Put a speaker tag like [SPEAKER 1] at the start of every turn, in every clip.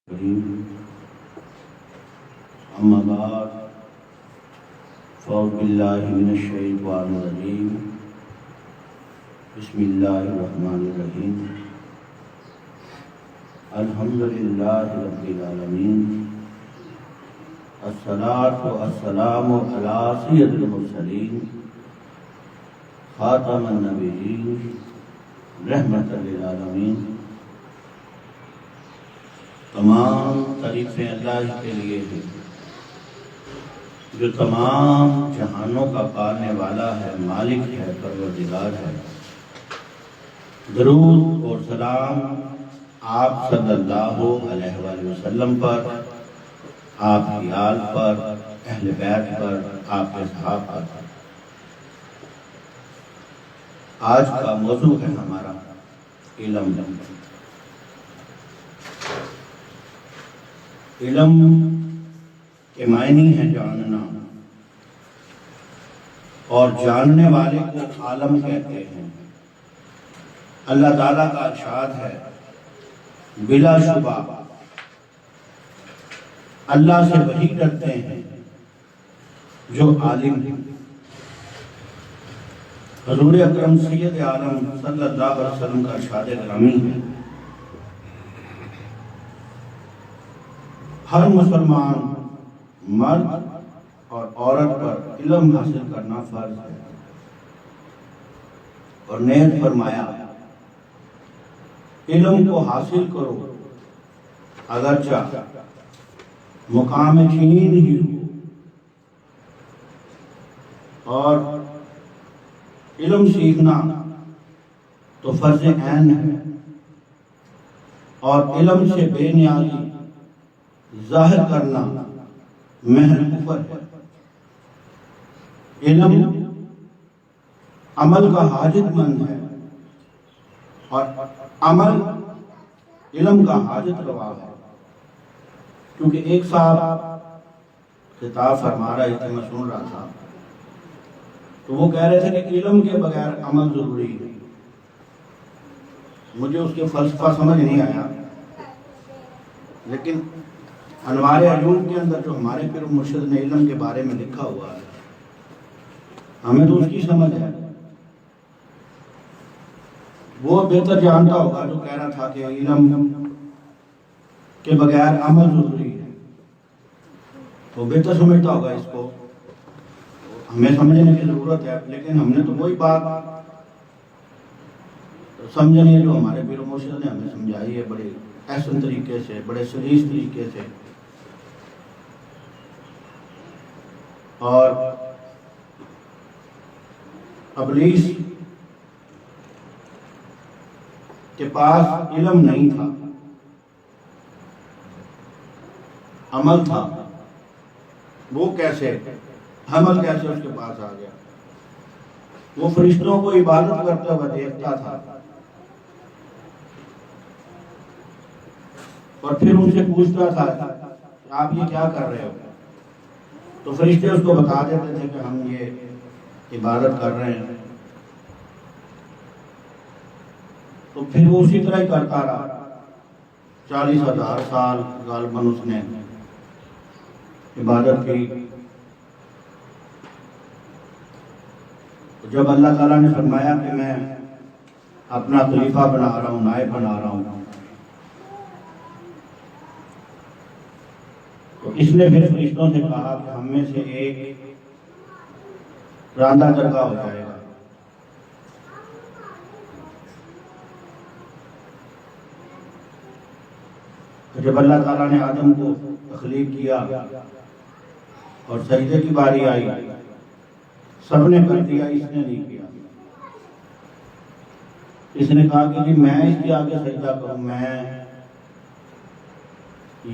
[SPEAKER 1] अम्मा बाद फ़ौज़ बिल्लाहि मिनश शैतानिर रजीम बिस्मिल्लाहिर रहमानिर रहीम अल्हम्दुलिल्लाहि रब्बिल आलमीन अस्सलातु वस्सलामु अला सय्यिदिल मुरसलीन खातमन नबिय्यीन रहमतल लिल आलमीन। तमाम तारीफ़ें अल्लाह के लिए हैं जो तमाम जहानों का पालने वाला है, मालिक है, परवरदिगार है। दरूद और सलाम आप सल्लल्लाहु अलैहि वसल्लम पर, आपकी आल पर, अहले बैत पर, आपके सहाब पर। आज का मौजू है हमारा इल्म। इल्म के मायने है जानना, और जानने वाले को आलम कहते हैं। अल्लाह ताला का इरशाद है, बिलाशुबा अल्लाह से वही डरते हैं जो आलिम है। हज़ूर अकरम सैयद आलम सल्लल्लाहु अलैहि वसल्लम का इरशाद ग्रामी है, हर मुसलमान मर्द और औरत पर इल्म हासिल करना फर्ज है। और नेत फरमाया, इल्म को हासिल करो अगरचा मुकाम चीन ही हो, और इल्म सीखना तो फर्ज ऐन है। और इल्म से बेनियाजी जाहिर करना महल कुफर है। इल्म अमल का हाजतमंद है, और अमल इल्म का हाजत रवा है। क्योंकि एक साहब खिताब फरमा रहे थे, मैं सुन रहा था, तो वो कह रहे थे कि इल्म के बगैर अमल जरूरी है। मुझे उसके फलसफा समझ नहीं आया, लेकिन अनवार अयूब के अंदर जो हमारे पीर मुर्शिद ने इल्म के बारे में लिखा हुआ है, हमें तो उसकी समझ है। वो बेहतर जानता होगा जो कह रहा था कि इल्म के बगैर अमल जरूरी है, तो बेहतर समझता होगा इसको। हमें समझने की जरूरत है, लेकिन हमने तो वही बात समझनी है जो हमारे पीर मुर्शिद ने हमें समझाई है, बड़े ऐसे तरीके से, बड़े सलीस तरीके से। और इब्लीस के पास इल्म नहीं था, अमल था। वो कैसे, अमल कैसे उसके पास आ गया? वो फरिश्तों को इबादत करते हुए देखता था, और फिर उनसे पूछता था, आप ये क्या कर रहे हो? तो फरिश्ते उसको बता देते थे कि हम ये इबादत कर रहे हैं। तो फिर वो उसी तरह ही करता रहा। 40,000 साल गालबन उसने इबादत की। तो जब अल्लाह ताला ने फरमाया कि मैं अपना खलीफा बना रहा हूँ, नायब बना रहा हूँ, तो इसने फिर फरिश्तों से कहा कि हम में से एक रांदा दरगाह हो जाएगा। तो जब अल्लाह ताला ने आदम को तख्लीक किया और सजदे की बारी आई, सबने कर दिया, इसने नहीं किया। इसने कहा कि जी मैं इसके आगे सजदा करूं, मैं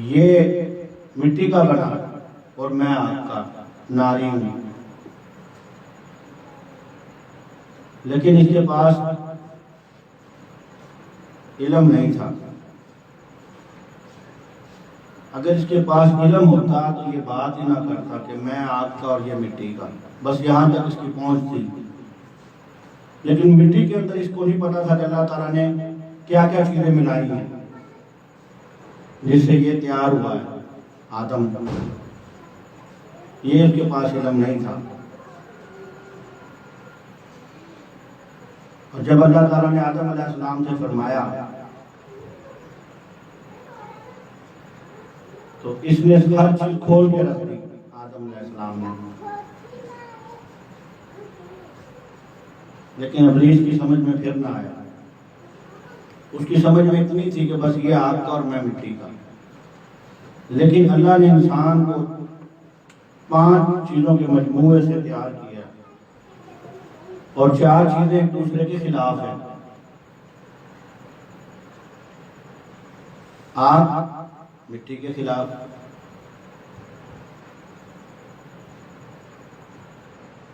[SPEAKER 1] ये मिट्टी का बना और मैं आपका नारी हूं। लेकिन इसके पास इल्म नहीं था। अगर इसके पास इल्म होता तो ये बात ही ना करता कि मैं आपका और ये मिट्टी का। बस यहाँ तक इसकी पहुंच थी। लेकिन मिट्टी के अंदर इसको नहीं पता था कि अल्लाह ताला ने क्या क्या चीजें मिलाई हैं। जिससे ये तैयार हुआ है आदम, ये उसके पास इल्म नहीं था। और जब अल्लाह ताला ने आदम अलैहिस्सलाम से फरमाया तो इसने हर चीज खोल के रख दी आदम अलैहिस्सलाम ने। लेकिन इब्लीस की समझ में फिर ना आया। उसकी समझ में इतनी थी कि बस ये आग का और मैं मिट्टी का। लेकिन अल्लाह ने इंसान को 5 चीजों के मजमूए से तैयार किया और 4 चीजें एक दूसरे के खिलाफ है। आग मिट्टी के खिलाफ,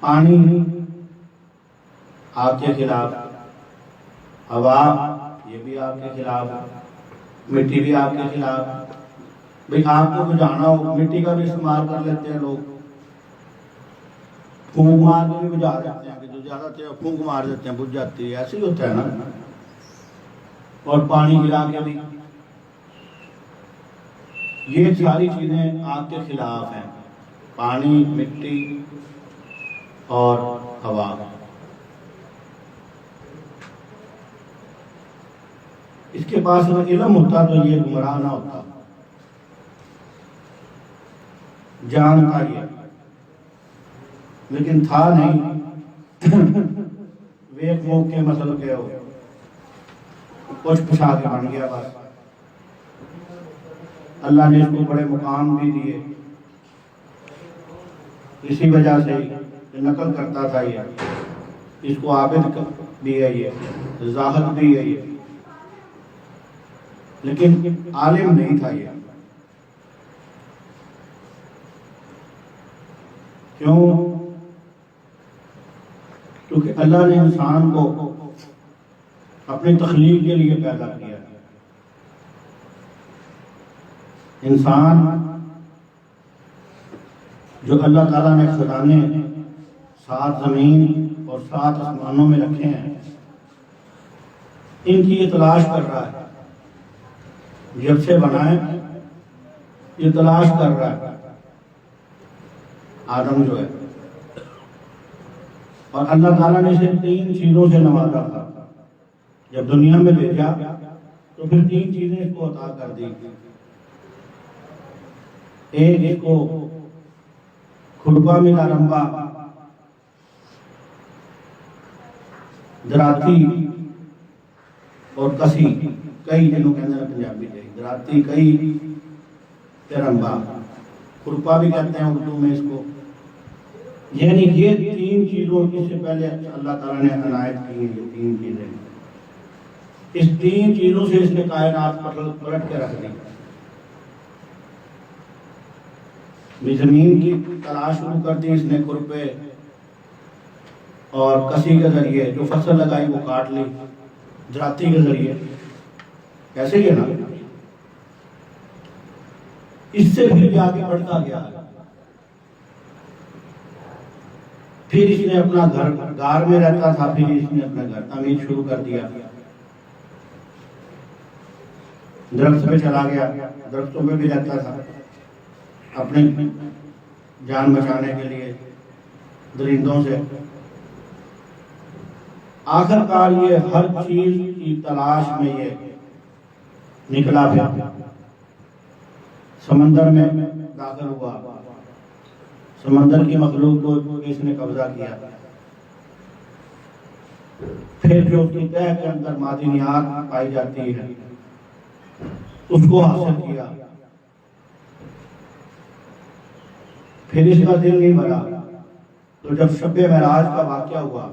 [SPEAKER 1] पानी आग के खिलाफ, हवा ये भी आग के खिलाफ, मिट्टी भी आग के खिलाफ। भाई आग को बुझाना हो, मिट्टी का भी इस्तेमाल कर लेते हैं लोग, फूंक मार के भी बुझा देते हैं कि जो ज्यादा तेज फूंक मार देते हैं बुझ जाती है, ऐसे ही होता है ना। और पानी गिरा के भी, ये सारी चीजें आग के खिलाफ हैं, पानी, मिट्टी और हवा। इसके पास अगर इल्म होता तो ये गुमराह ना होता, जानता ये, लेकिन था नहीं। वेख वोक के मसल के हो, कुछ पुछा के बन गया बस। अल्लाह ने इसको बड़े मुकाम भी दिए, इसी वजह से नकल करता था ये, इसको आबिद भी है ये, जाहिद भी है ये, लेकिन आलिम नहीं था ये। क्यों? क्योंकि अल्लाह ने इंसान को अपनी तख्लीक के लिए पैदा किया। इंसान जो अल्लाह ताला ने खजाने 7 ज़मीन और 7 आसमानों में रखे हैं, इनकी ये तलाश कर रहा है। जब से बनाए ये तलाश कर रहा है आदम जो है। और अल्लाह ताला ने इसे 3 चीजों से नवाजा था। जब दुनिया में भेजा तो फिर 3 चीजें इसको अता कर दी। एक इसको खुरपा मिला, रंबा, दराती और कसी, कई जिन्हों कहते हैं पंजाबी से, दराती, कई, रंबा, खुरपा भी कहते हैं उर्दू में इसको। यानी ये 3 चीजों, इससे पहले अल्लाह ताला ने अनायत की ये 3 चीजें। इस 3 चीजों से इसने कायनात पलट के रख दी। जमीन की तलाश शुरू कर दी इसने खुरपे और कसी के जरिए, जो फसल लगाई वो काट ली दराती के जरिए। ऐसे ही है ना। इससे फिर आगे बढ़ता गया। फिर इसने अपना घर, गार में रहता था, फिर इसने अपना घर तामीर शुरू कर दिया। दरख्त पे चला गया, दरख्तों में भी रहता था अपने जान बचाने के लिए दरिंदों से। आखिरकार ये हर चीज की तलाश में ये निकला, फिर समंदर में दाखिल हुआ, समंदर की मखलूक को इसने कब्जा किया। फिर जो उसकी तह के अंदर मादनियात पाई जाती है उसको हासिल किया। फिर इसका दिल नहीं भरा तो जब शब-ए मेराज का वाक़या हुआ,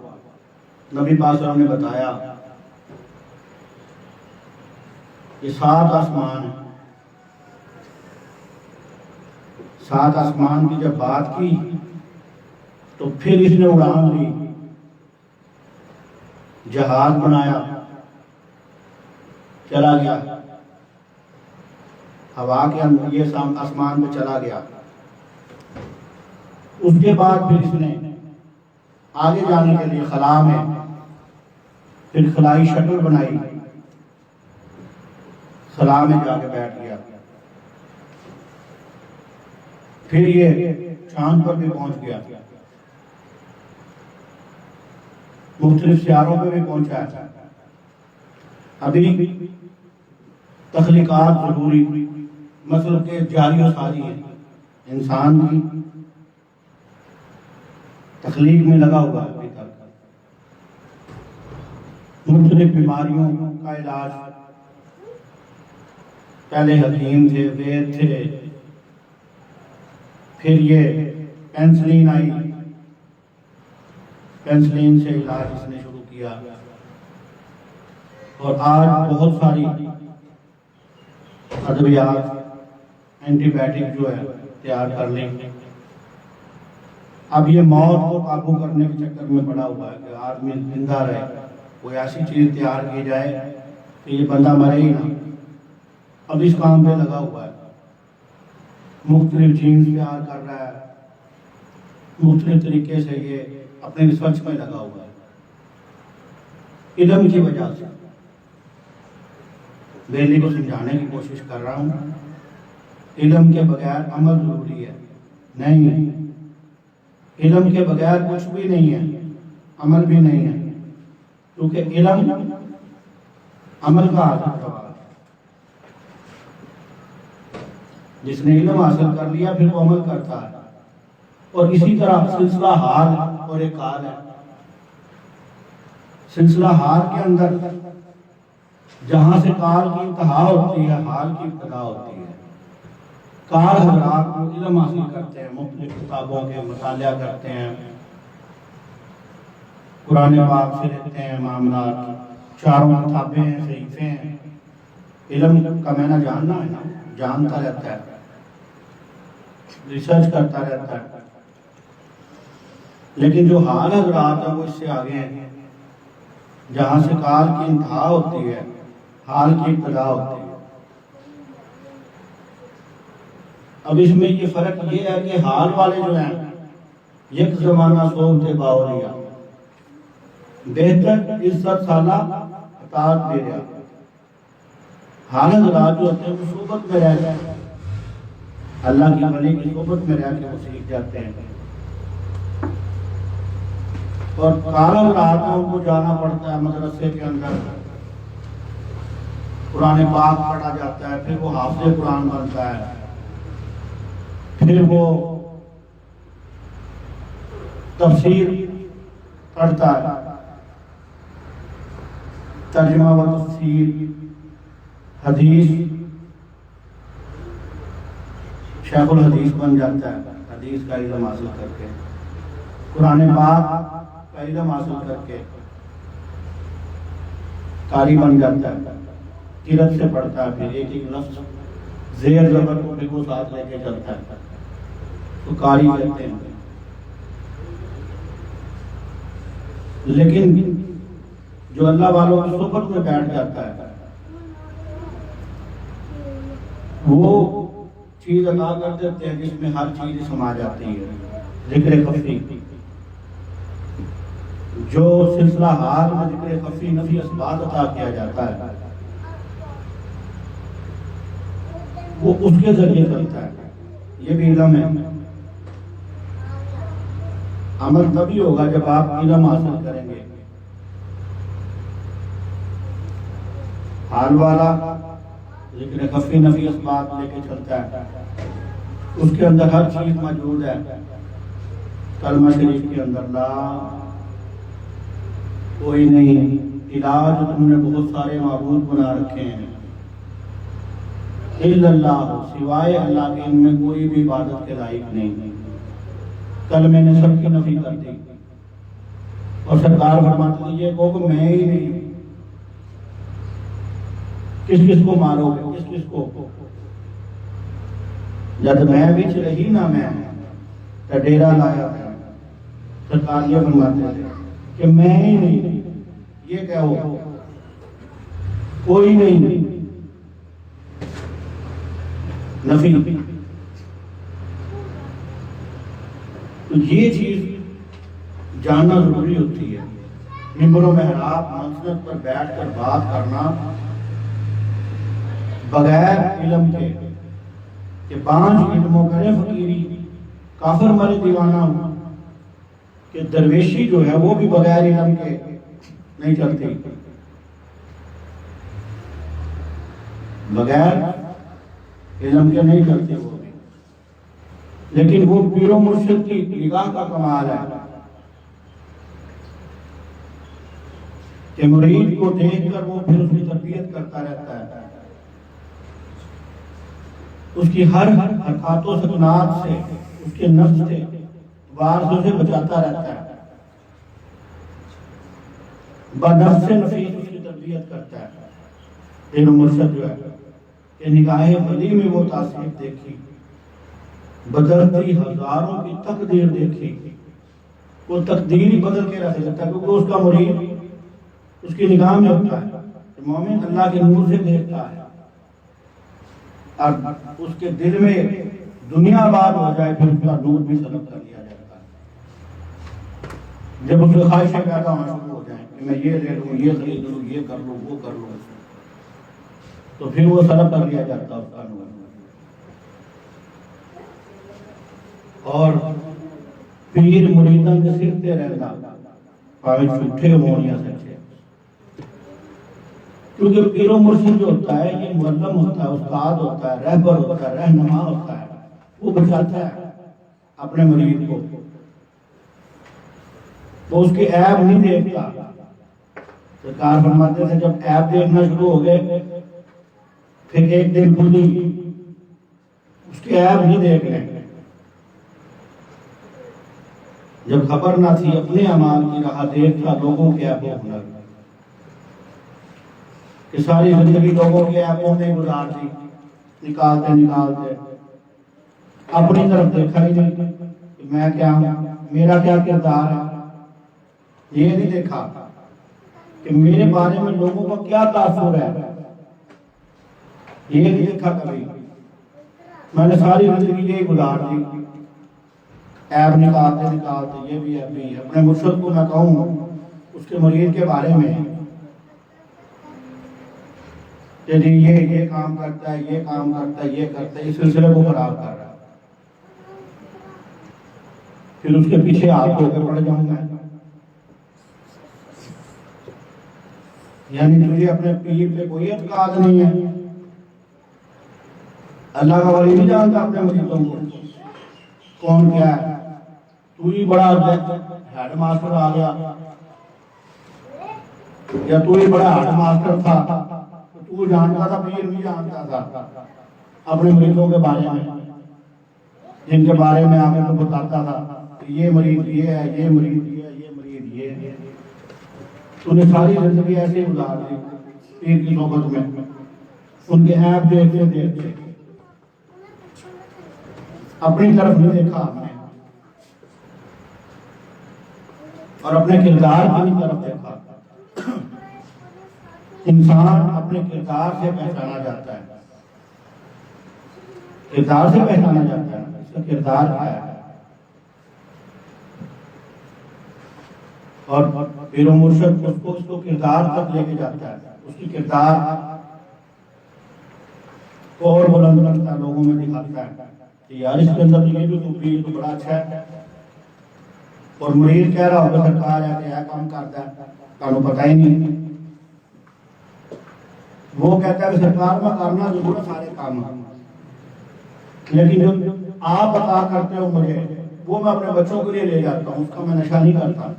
[SPEAKER 1] नबी पाक सल्लल्लाहु अलैहि वसल्लम ने बताया कि 7 आसमान, 7 आसमान की जब बात की तो फिर इसने उड़ान ली, जहाज बनाया, चला गया हवा के अंदर, ये आसमान में चला गया। उसके बाद फिर इसने आगे जाने के लिए खला में फिर खलाई शटल बनाई, खला में जाके बैठ गया। फिर ये चांद पर भी पहुंच गया, मुख्तलिफ सियारों पे भी पहुंचा है। अभी तख्लीकात जरूरी मतलब के जारी और सारी है, इंसान की तख्लीक में लगा हुआ है अभी तक। मुख्तलिफ बीमारियों का इलाज, पहले हकीम थे, वैद थे, फिर ये पेंसिलिन आई, पेंसिलिन से इलाज इसने शुरू किया, और आज बहुत सारी अद्वियात एंटीबायोटिक जो है तैयार कर लेंगे। अब ये मौत को काबू करने के चक्कर में पड़ा हुआ है कि आदमी जिंदा रहे, कोई ऐसी चीज तैयार की जाए कि ये बंदा मरे ही ना। अब इस काम पे लगा हुआ है, मुख्तलिफ जीन्स तैयार कर रहा है, मुख्तलिफ तरीके से ये अपने रिसर्च में लगा हुआ है। इल्म की वजह से दिल्ली को समझाने की कोशिश कर रहा हूँ, इल्म के बगैर अमल जरूरी है। नहीं, इल्म के बगैर कुछ भी नहीं है, अमल भी नहीं है, क्योंकि इल्म अमल का आधार है। जिसने इल्म हासिल कर लिया फिर वो अमल करता है। और इसी तरह सिलसिला हाल और एक काल है। सिलसिला हाल के अंदर जहां से काल की इंतहा होती है, हाल की इब्तिदा होती है। काल हजरात को इल्म हासिल करते हैं, मुख्तलिफ किताबों के मुतालिया करते हैं, कुरान पाक से लेते हैं मामलात, चारों किताबें हैं, सहीफे हैं। इल्म का मैंने जानना है ना, जानता रहता है, रिसर्च करता रहता है। लेकिन जो हाल हजरात है वो इससे आगे हैं, जहां से काल की इंतहा होती है, हाल की इब्तिदा होती है। अब इसमें ये फर्क ये है कि हाल वाले जो हैं, एक जमाना सोचते बावरिया, बेहतर इज्जत साला अतात दे रहा। हाल हजरात जो होते हैं वो सोबत में रह जाए, अल्लाह की वली की सोबत में रह के वो सीख जाते हैं। और कालम रात में उनको जाना पड़ता है मदरसे के अंदर, कुरान पाक पढ़ा जाता है, फिर वो हाफिज़ कुरान बनता है, फिर वो तफसीर पढ़ता है, तर्जुमा व तफसीर, हदीस, शेखुल हदीस बन जाता है, हदीस का इल्म हासिल करके, कुरान पाक का इल्म हासिल करके कारी बन जाता है, किरत से पढ़ता है, फिर एक एक लफ्ज ज़ेर ज़बर को भी वो साथ लेके चलता है, तो कारी कहते हैं। लेकिन जो अल्लाह वालों की सोबत में बैठ जाता है वो चीज अदा कर देते हैं जिसमें हर चीज समा जाती है। जिक्र खफी, जो सिलसिला हाल में जिक्र खफी नफी असबात अता किया जाता है वो उसके जरिए चलता है। ये भी इल्म है। अमल तभी होगा जब आप इल्म हासिल करेंगे। हाल वाला जिक्र खफी नफी असबात लेके चलता है, उसके अंदर हर चीज मौजूद है। कलमा शरीफ के अंदर ला कोई नहीं, इलाज तुमने बहुत सारे माबूद बना रखे हैं, इल्लल्लाह, सिवाय अल्लाह के इनमें कोई भी इबादत के लायक नहीं। कल मैंने सबकी नफी कर दी और सरकार फरमाती है को मैं ही नहीं, किस किस को मारोगे, किस किस को? जब मैं बिच रही ना मैं तो डेरा लाया था। सरकार ये फरमाते थे कि मैं ही नहीं, ये कहो कोई नहीं, नफी। तो ये चीज जानना जरूरी होती है। मिंबरों में हराब मंसरत पर बैठकर बात करना बगैर इल्म के, कि 5 इल्मों करें फकीरी, काफिर मरे दीवाना हूं कि दरवेशी जो है वो भी बगैर इल्म के नहीं चलती, बगैर इल्म के नहीं चलती वो भी। लेकिन वो पीरो मुर्शिद की निगाह का कमाल है कि मुरीद को देखकर वो फिर उसकी तरबियत करता रहता है, उसकी हर हरकतों सकनात से, उसके नफ्स से, वारसों से बचाता रहता है, बनफ्स नफीस उसकी तरबियत करता है। पीरो मुर्शिद जो है कि निगाहे बदी में वो तासीर देखी, बदलती हजारों की तकदीर देखी, वो तकदीर ही बदल के रख देता है, क्योंकि उसका मुरीद उसकी निगाह में होता है। मोमिन अल्लाह के नूर से देखता है और उसके दिल में दुनिया आबाद हो जाए फिर उसका नूर भी सलब कर लिया जाता है। जब उसकी ख्वाहिशें पैदा होना शुरू हो जाए कि मैं ये ले लूँ, ये खरीद लूँ, ये कर लूँ, वो कर लूँ, तो फिर वो सलब कर लिया जाता है उसका नूर। और पीर मुरीदन के सिर पे रहना भावे झूठे हों या सच्चे, क्योंकि पीरो मुर्शिद जो होता है ये मुअल्लम होता है, उस्ताद होता है, रहबर होता है, रहनुमा होता है, वो बचाता है अपने मुरीद को, वो उसके ऐब नहीं देखता। सरकार फरमाते थे जब ऐब देखना शुरू हो गए फिर एक दिन खुद ही उसके ऐब नहीं देख लेंगे। जब खबर ना थी अपने अमाल की रहा देखता लोगों के ऐबो हुनर, कि सारी जिंदगी लोगों के ऐबों में गुजार दी, निकालते निकालते अपनी तरफ देखा ही नहीं कि मैं क्या हूं, मेरा क्या किरदार है। ये नहीं देखा कि मेरे बारे में लोगों का क्या तासुर है, ये नहीं देखा कभी। मैंने सारी जिंदगी यही गुजार दी, ऐब निकालते निकालते ये भी ऐब भी। अपने मुर्शिद को मैं कहूँ उसके मुरीद के बारे में कि जी ये काम करता है, ये काम करता है, ये करता है, इस सिलसिले को खराब कर रहा है, फिर उसके पीछे आप होकर पड़ जाऊंगा। यानी तुझे अपने पीर पे कोई एतकाद नहीं है, अल्लाह का वली नहीं जानता अपने मुरीदों को कौन क्या है। तू ही बड़ा हेड मास्टर आ गया या तू ही बड़ा हेड मास्टर था, तू जानता था, पीर नहीं जानता था अपने मुरीदों के बारे में, जिनके बारे में आगे तो बताता था ये मरीज ये है, ये मरीज ये है, ये मरीज ये है। तूने सारी जिंदगी ऐसे गुजार दी पीर की सोबत में, उनके ऐप देखते देखते अपनी तरफ नहीं देखा आपने और अपने किरदार की तरफ देखा। इंसान अपने किरदार से पहचाना जाता है, किरदार से पहचाना जाता है, इसका किरदार क्या है। और पीरो मुर्शिद उसको किरदार तक लेके जाता है, उसकी किरदार को और बुलंद करता है, लोगों में दिखाता है कि यार इसके अंदर ये भी तो पीर तो बड़ा अच्छा है। और मुरीद कह रहा होगा सरकार है क्या काम करता है, कानू पता ही नहीं। वो कहता है कि सरकार में करना जरूर सारे काम, लेकिन जो आप अता करते हो मुझे वो मैं अपने बच्चों के लिए ले जाता हूँ, उसका मैं नशा नहीं करता,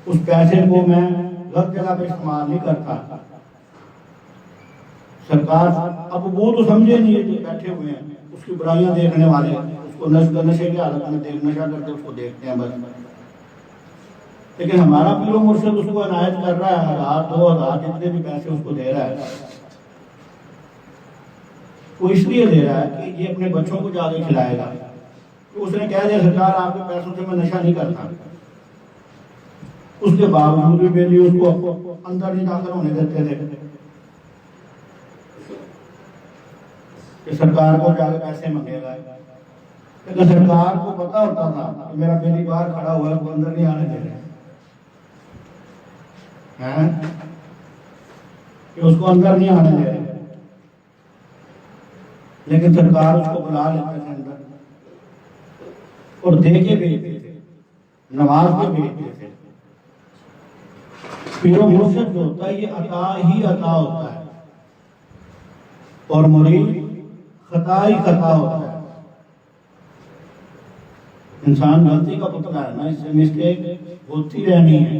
[SPEAKER 1] उस पैसे को मैं गलत जगह पे इस्तेमाल नहीं करता। सरकार अब वो तो समझे नहीं है जो बैठे हुए हैं उसकी बुराइयां देखने वाले, उसको नशे की हालत में नशा करते उसको देखते हैं बस। लेकिन हमारा पीरो मुर्शिद उसको अनायत कर रहा है, 1000 2000 जितने भी पैसे उसको दे रहा है, वो इसलिए दे रहा है कि ये अपने बच्चों को जाके खिलाएगा। तो उसने कह दिया सरकार आपके पैसों से मैं नशा नहीं करता, उसके बावजूद भी बेली उसको अंदर नहीं दाखिल होने देते थे कि सरकार को जाके पैसे मांगेगा। लेकिन सरकार को पता होता था कि मेरा बेली बाहर खड़ा हुआ है, वो अंदर नहीं आने दे रहे हैं, कि उसको अंदर नहीं आने दे रहे। लेकिन सरकार उसको बुला लेते थे अंदर, और दे के भेजते थे, नवाज के भेजते थे। पीरो मुर्शिद जो होता है ये अता ही अता होता है और मुरीद खता ही खता होता है। इंसान गलती का पुतला है ना, इससे मिस्टेक होती रहनी है,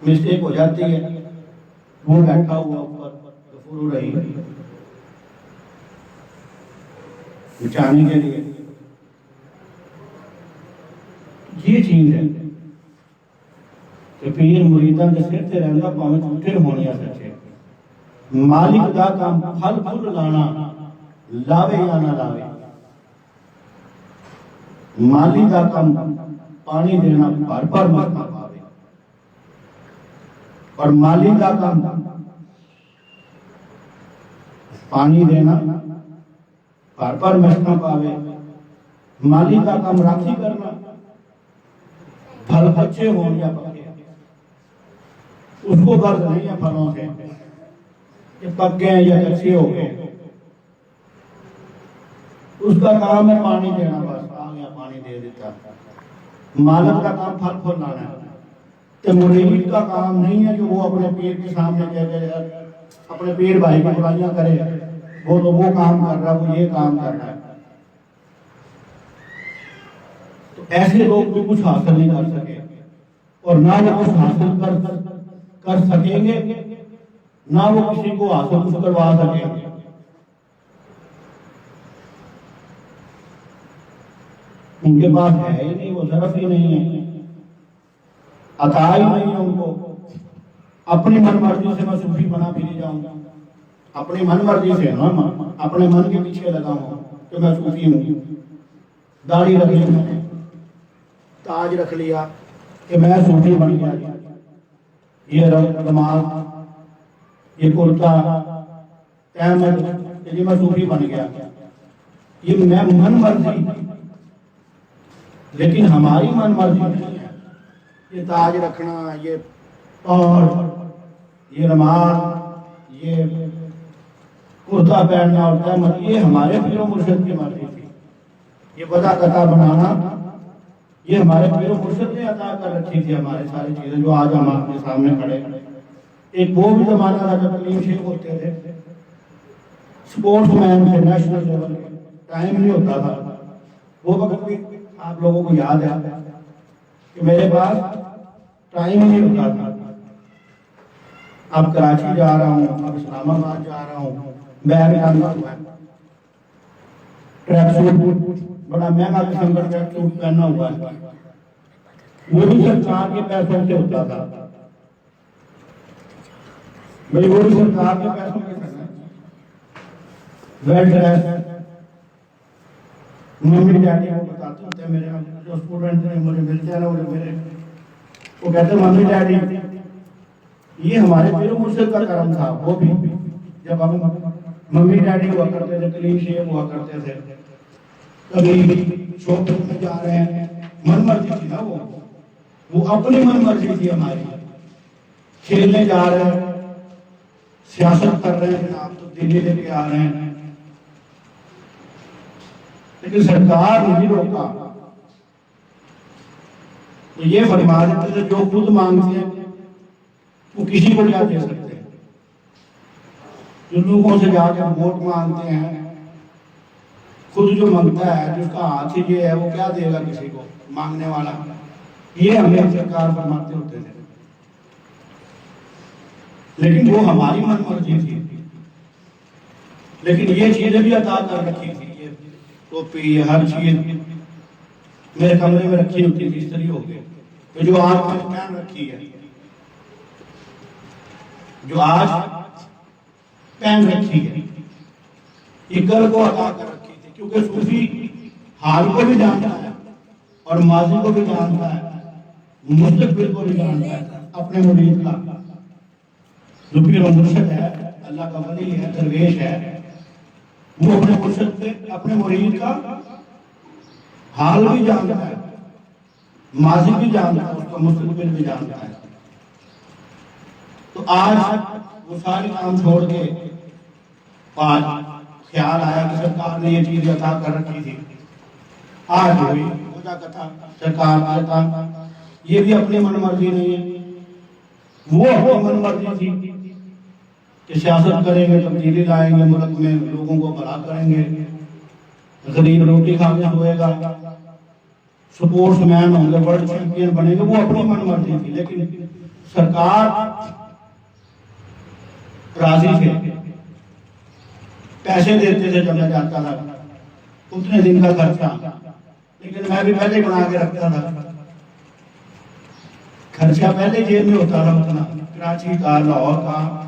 [SPEAKER 1] मिस्टेक हो जाती है। वो बैठा हुआ ऊपर गफूर रही बचाने के लिए, ये चीज है कि पीर मुरीदां के सिर ते रहंदा भावें झूठे होने या सच्चे। मालिक दा काम फल फुल लाना, लावे या ना लावे। माली दा काम पानी देना, भर भर मरना पावे। और माली दा काम पानी देना, भर भर मरना पावे। माली का काम राखी करना, फल अच्छे हो या पके, उसको गर्ज नहीं है फलों से ये पक गए या कच्चे हो गए। उसका काम है पानी देना, बस आ गया पानी दे देता। मालिक का काम फल फूल लाना है। तो मुरीद का काम नहीं है कि वो अपने पीर के सामने कह अपने पीर भाई की बुराइयां करे, वो तो वो काम कर रहा है, वो ये काम कर रहा है। तो ऐसे लोग भी कुछ हासिल नहीं कर सके और ना वो कुछ हासिल कर सकेंगे, ना वो किसी को हासिल कुछ करवा सकेंगे। उनके पास है ही नहीं, वो तरफ ही नहीं है, अता ही नहीं है उनको। अपनी मन मर्जी से मैं सूफी बना भी नहीं जाऊंगा, अपनी मन मर्जी से ना, अपने मन के पीछे लगा हूं कि मैं सूफी हूं। दाढ़ी रख ली मैंने, ताज रख लिया कि मैं सूफी बन गया। ये रुमाल, ये कुर्ता, तहमद, ये मैं सूफी बन गया। ये मैं मन मर्जी, लेकिन हमारी मन मर्जी नहीं है। ये ताज रखना, ये और ये रुमाल, ये कुर्ता पहनना और तहमद, ये हमारे पीरो मुर्शिद की मर्जी थी। ये बदा कता बनाना, ये हमारे पीरो मुर्शिद ने अता कर रखी थी। हमारे सारी चीजें जो आज हम आपके सामने खड़े। एक वो भी जमाना था जब कलीम शेख होते थे, स्पोर्ट्समैन थे नेशनल लेवल पे, टाइम नहीं होता था। वो वक्त भी आप लोगों को याद है कि मेरे पास टाइम ही नहीं होता था। अब कराची जा रहा हूँ, अब इस्लामाबाद जा रहा हूँ, बैग डालना हुआ है, ट्रैक सूट, बड़ा महंगा किस्म का ट्रैक सूट पहनना हुआ है, वो भी सरकार के पैसों से होता था भाई, वो भी सरकार के पैसों से करना है। वेल ड्रेस, मम्मी डैडी को बताते होते हैं, मेरे जो स्टूडेंट हैं मुझे मिलते हैं ना, वो कहते हैं मम्मी डैडी ये हमारे पीरो मुर्शिद का कर्म था। वो भी जब हम मम्मी डैडी हुआ करते थे, कलीम शेख हुआ करते थे, कभी शॉप में जा रहे हैं, मन मर्जी थी ना, वो अपनी मन मर्जी थी हमारी। खेलने जा रहे हैं, सियासत कर रहे हैं, आप तो दिल्ली लेके आ रहे हैं, लेकिन सरकार नहीं रोका। तो ये फरमा देते थे जो खुद मांगते हैं वो किसी को क्या दे सकते हैं। जो लोगों से जाकर वोट मांगते हैं, खुद जो मांगता है, जिसका हाथ ही ये है, वो क्या देगा किसी को मांगने वाला। ये हमें सरकार फरमाते होते थे, लेकिन वो हमारी मन मर्जी थी। लेकिन ये चीजें भी अता कर रखी थी, ये टोपी, ये हर चीज मेरे कमरे में रखी होती थी, इस्त्री हो गई। तो जो आज पहन रखी है, जो आज पहन रखी है, ये कल को अता कर रखी थी। क्योंकि सूफी हाल को भी जानता है और माजी को भी जानता है, मुस्तकबिल को भी जानता है। अपने मुरीद का जो पीर मुर्शिद है, अल्लाह का वली है, दरवेश है, वो अपने मुर्शिद से, अपने मुरीद का हाल भी जानता है, माजी भी जानता है, उसका मुस्तकबिल भी जानता है। तो आज वो सारे काम छोड़ के आज ख्याल आया कि सरकार ने ये चीज अता कर रखी थी, आज हुई पूजा कथा सरकार देता, ये भी अपनी मनमर्जी नहीं है। वो अपनी मनमर्जी थी कि सियासत करेंगे, तब्दीली लाएंगे, मुल्क में लोगों को भला करेंगे, गरीब रोटी खाने होएगा, स्पोर्ट्स मैन होंगे, वर्ल्ड चैंपियन बनेंगे। वो अपनी मनमर्जी थी, लेकिन सरकार राजी थे, पैसे देते थे जब मैं जाता था, उतने दिन का खर्चा, लेकिन मैं भी पहले बना के रखता था, खर्चा पहले जेब में होता था उतना। कराची का, लाहौर का,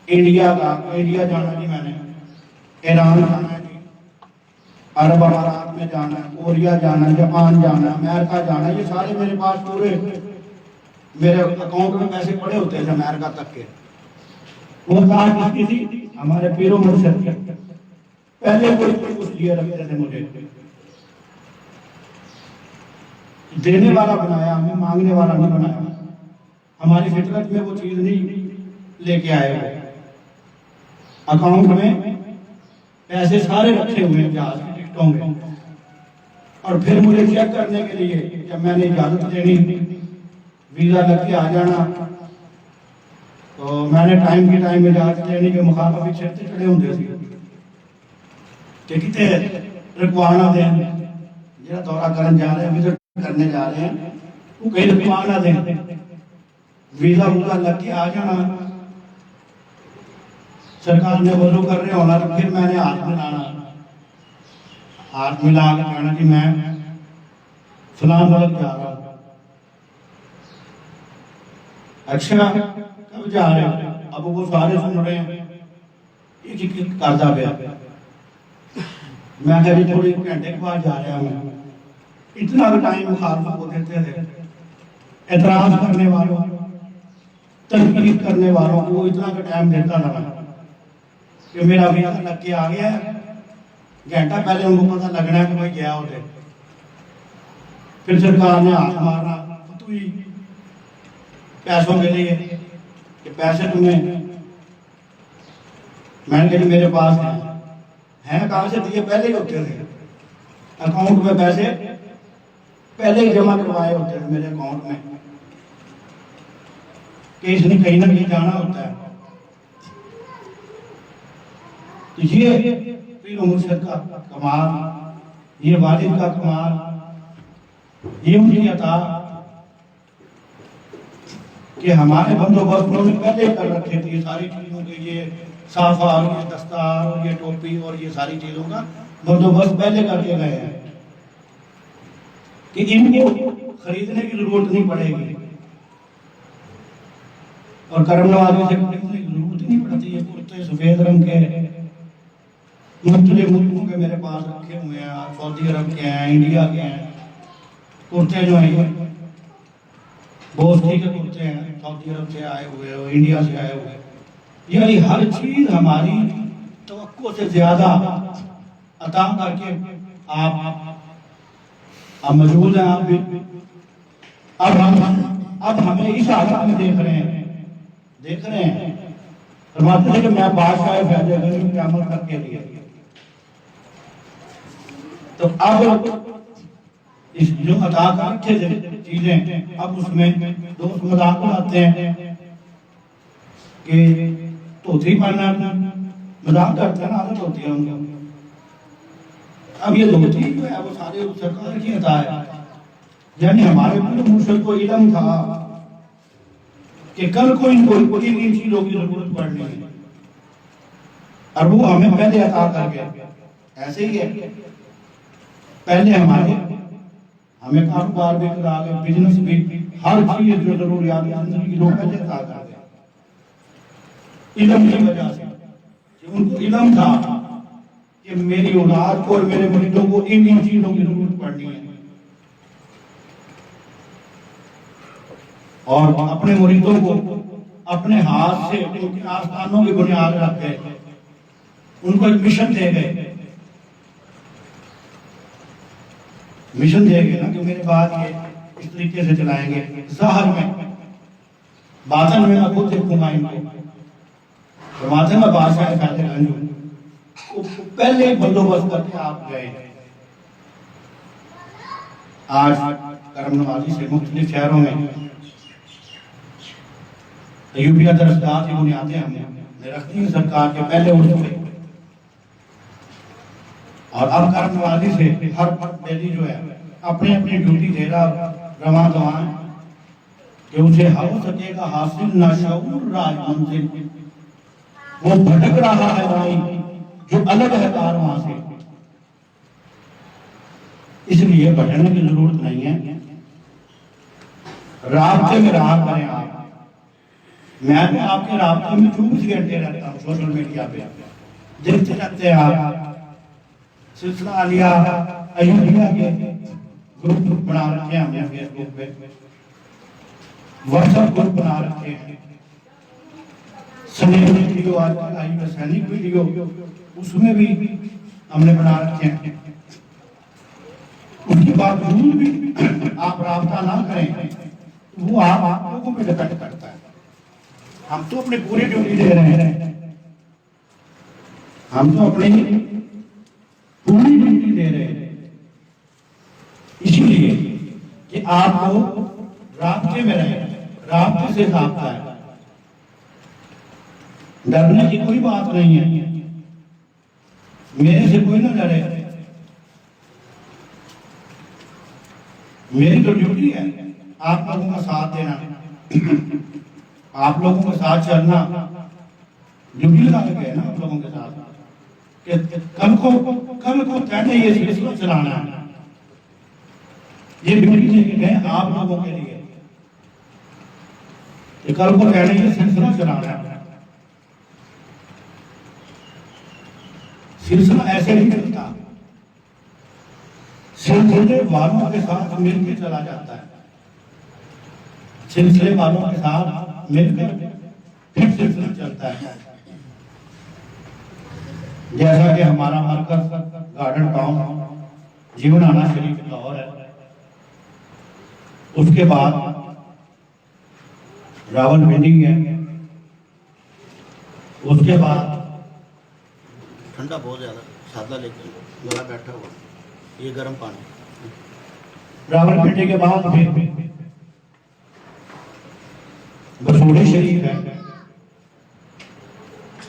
[SPEAKER 1] इंडिया का, इंडिया जाना जी मैंने, ईरान जाना है जी, अरब अमारात में जाना है, कोरिया जाना है, जापान जाना है, अमेरिका जाना है, ये सारे मेरे पास पूरे मेरे अकाउंट में पैसे पड़े होते थे अमेरिका तक के। वो बात किसकी थी? हमारे पीरों मुर्शिद की। पहले कोई कुछ लिए रखते थे मुझे, देने वाला बनाया हमें, मांगने वाला नहीं बनाया। हमारी फितरत में वो चीज नहीं लेके आए वो। अकाउंट में पैसे सारे रखे हुए हैं जहाज की टिकटों में, और फिर मुझे चेक करने के लिए जब मैंने इजाजत देनी, वीजा लग के आ जाना, तो मैंने टाइम के टाइम इजाजत देने के मुखालिफ शर्तें खड़े होते थे कि कितने रुकवाना दें, जरा दौरा करने जा रहे हैं, विजिट करने जा रहे हैं, वो कहीं रुकवाना दें, वीजा वूजा लग के आ जाना, सरकार ने वजू कर रहे होना, तो फिर मैंने हाथ मिलाना, हाथ मिला के कहना कि मैं फलां मुल्क जा रहा हूँ। अच्छा कब जा रहे हो? अब वो सारे सुन रहे हैं, एक एक करता गया। मैं कह रही थोड़ी घंटे के बाद जा रहा हूँ। इतना टाइम मुखालफा को देते थे, एतराज करने वालों, तनकीद करने वालों को इतना का टाइम देता था कि मेरा वीजा लग के आ गया है, घंटा पहले उनको पता लगना है कि भाई गया होते। फिर सरकार ने हाथ मारना तो ही पैसों के लिए कि पैसे तुम्हें, मैंने कहा मेरे पास हैं कहाँ से दिए? पहले ही होते थे अकाउंट में पैसे, पहले ही जमा करवाए होते थे मेरे अकाउंट में, कि इसने कहीं ना कहीं जाना होता है। तो ये पीर मुर्शिद का कमाल, ये वालिद का कमाल, ये उनकी अता कि हमारे बंदोबस्त उन्होंने पहले कर रखे थे सारी चीजों के, ये साफा और ये दस्तार और ये टोपी और ये सारी चीजों का बंदोबस्त पहले करके गए हैं कि इनको खरीदने की जरूरत नहीं पड़ेगी, और करम नवाजी से खरीदने की जरूरत नहीं पड़ती है। कुर्ते सफेद रंग के मुख्तलिफ मुल्कों के मेरे पास रखे हुए हैं, सऊदी अरब के हैं, इंडिया के हैं, कुर्ते जो हैं बोस्ती के कुर्ते हैं, सऊदी अरब से आए हुए हो, इंडिया से आए हुए, यानी हर चीज हमारी तवक्को से ज्यादा अता करके आप मौजूद हैं। आप भी अब हमें इस हालत में देख रहे हैं फरमाते थे कि मैं बादशाह फैज़ पे अमल करके लिए। तो अब इस जो अता करके चीजें, अब उसमें दोस्त मजाक उड़ाते हैं कि धोती पहनना, मजाक करते हैं, आदत होती है उनको। अब ये धोती जो है वो सारे सरकार की अता है, यानी हमारे पीर मुर्शिद को इल्म था कि कल को इनको इन चीजों की जरूरत पड़नी है, और वो हमें पहले अता कर गया। ऐसे ही है, पहले हमें कारोबार भी करा गए, बिजनेस भी, हर चीज जो जरूरियात जिंदगी की लोग पहले अता कर गए इल्म की वजह से। उनको इल्म था कि मेरी औलाद को और मेरे मुरीदों को इन चीजों की जरूरत पड़नी है, और अपने मुरीदों को अपने हाथ से उनके आस्थानों की बुनियाद रख गए, उनको एक मिशन दे गए ना कि मेरे बाद ये इस तरीके से चलाएंगे, ज़ाहिर में, बातन में मैं खुद देखूंगा इनको, फरमाते मैं बादशाह फैज़ हूँ, पहले बंदोबस्त करके आप गए। आज करम नवाजी से मुख्तलिफ शहरों में यूपी दरअसदार की बुनियादें हमने रखती हैं सरकार के पहले उर्दू पे, और अब करम नवाजी से हर डेली जो है अपनी अपनी ड्यूटी दे रहा रवां दवा कि उसे हो सकेगा हासिल ना शऊर राज मंजिल, वो भटक रहा है भाई जो अलग है कारवां से। इसलिए भटकने की जरूरत नहीं है, राब्ते में रहा करें आप। मैं तो आपके राब्ते में 24 घंटे रहता हूँ सोशल मीडिया पे, देखते रहते हैं आप। सिलसिला आलिया अयोध्या के ग्रुप बना रखे हैं हमने फेसबुक पे, व्हाट्सएप ग्रुप बना रखे हैं, सैनिक वीडियो आजकल आई है, सैनिक वीडियो उसमें भी हमने बना रखे हैं। उसके बावजूद भी आप राब्ता ना करें तो वो आप लोगों पे डिपेंड करता है। हम तो अपनी पूरी ड्यूटी दे रहे हैं, हम तो अपनी पूरी ड्यूटी दे रहे हैं, इसीलिए कि आप लोग राब्ते में रहे, राब्ते से राब्ता है, डरने की कोई बात नहीं है। मेरे से कोई ना डरे, मेरी तो ड्यूटी है आप लोगों का साथ देना, आप लोगों के साथ चलना, ड्यूटी लगा के गए ना आप लोगों के साथ कि कल को कहने ये सिलसिला चलाना है, ये ड्यूटी लेके गए आप लोगों के लिए कि कल को कहने ये सिलसिला चलाना है। सिलसिला ऐसे नहीं चलता, सिलसिले वालों के साथ मिलकर चला जाता है, सिलसिले वालों के साथ मिलकर फिर सिलसिला चलता है। जैसा कि हमारा मरकज गार्डन टाउन जीवनाना शरीफ लाहौर है, उसके बाद रावलपिंडी है, उसके बाद ठंडा बहुत ज्यादा सादा लेके गला बैठा हुआ, ये गर्म पानी, रावलपिंडी के बाद फिर बसोड़ी शरीफ है,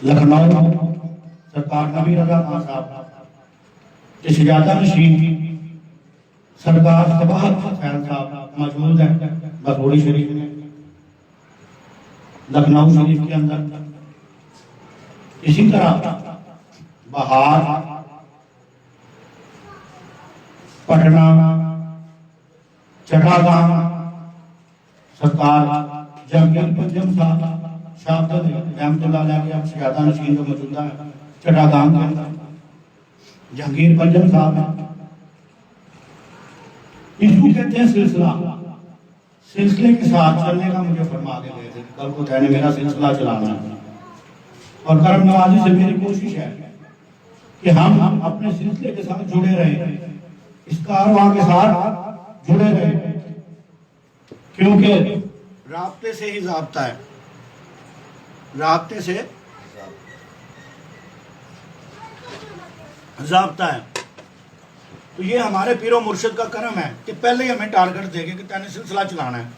[SPEAKER 1] लखनऊ सरकार नबी रजा खान साहब के शजादा नशीन सरकार तबाहत खैर साहब मौजूद है बसोड़ी शरीफ में, लखनऊ शरीफ के अंदर। इसी तरह बहार, पटना, चट्टागांव सरकार जहांगीर पंजम साहब शाहदत रहमतुल्लाह अलैह के अब शहादा नशीन जो मौजूदा है चट्टागांव के अंदर जहांगीर पंजम साहब है। इसको कहते हैं सिलसिला, सिलसिले के साथ चलने का मुझे फरमा के गए थे, कल को कहने मेरा सिलसिला चलाना है, और करम नवाजी से मेरी कोशिश है कि हम अपने सिलसिले के साथ जुड़े रहे, इस कारवां के साथ जुड़े रहे, क्योंकि राब्ते से ही ज़ाब्ता है, राब्ते से ज़ाब्ता है। तो ये हमारे पीरो मुर्शिद का करम है कि पहले ही हमें टारगेट देंगे कि तैने सिलसिला चलाना है।